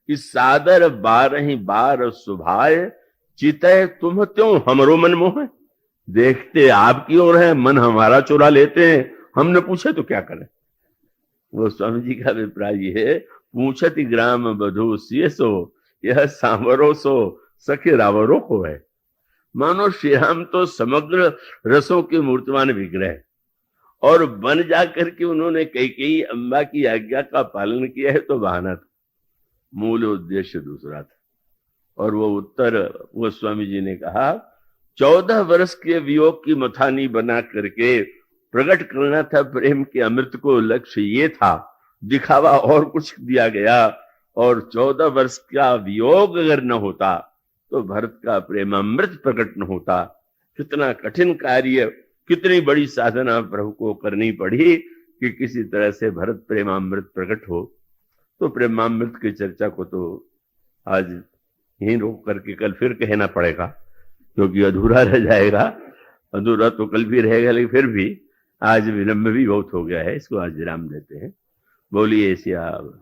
Speaker 1: कि सादर 12 बार सुभाय चितय, तुम त्यों हमरो मन मोह, देखते आपकी ओर है, मन हमारा चुरा लेते हैं, हमने पूछे तो क्या करें। वो स्वामी जी का अभिप्राय ये है, पूछति ग्राम बधु सियसो यह सांवरो सो सखे रावरो को है। मानो श्री राम तो समग्र रसों के मूर्तिमान विग्रह, और बन जाकर के उन्होंने कई अम्बा की आज्ञा का पालन किया है तो बहाना था, मूल उद्देश्य दूसरा था। और वो उत्तर वो स्वामी जी ने कहा, 14 वर्ष के वियोग की मथानी बना करके प्रकट करना था प्रेम के अमृत को, लक्ष्य ये था, दिखावा और कुछ दिया गया। और 14 वर्ष का वियोग अगर न होता तो भरत का प्रेमामृत प्रकट न होता। कितना कठिन कार्य, कितनी बड़ी साधना प्रभु को करनी पड़ी कि किसी तरह से भरत प्रेमामृत प्रकट हो। तो प्रेमामृत की चर्चा को तो आज यहीं रोक करके कल फिर कहना पड़ेगा, क्योंकि अधूरा रह जाएगा। अधूरा तो कल भी रहेगा, लेकिन फिर भी आज विलंब भी बहुत हो गया है, इसको आज विराम देते हैं। बोलिए श्याम।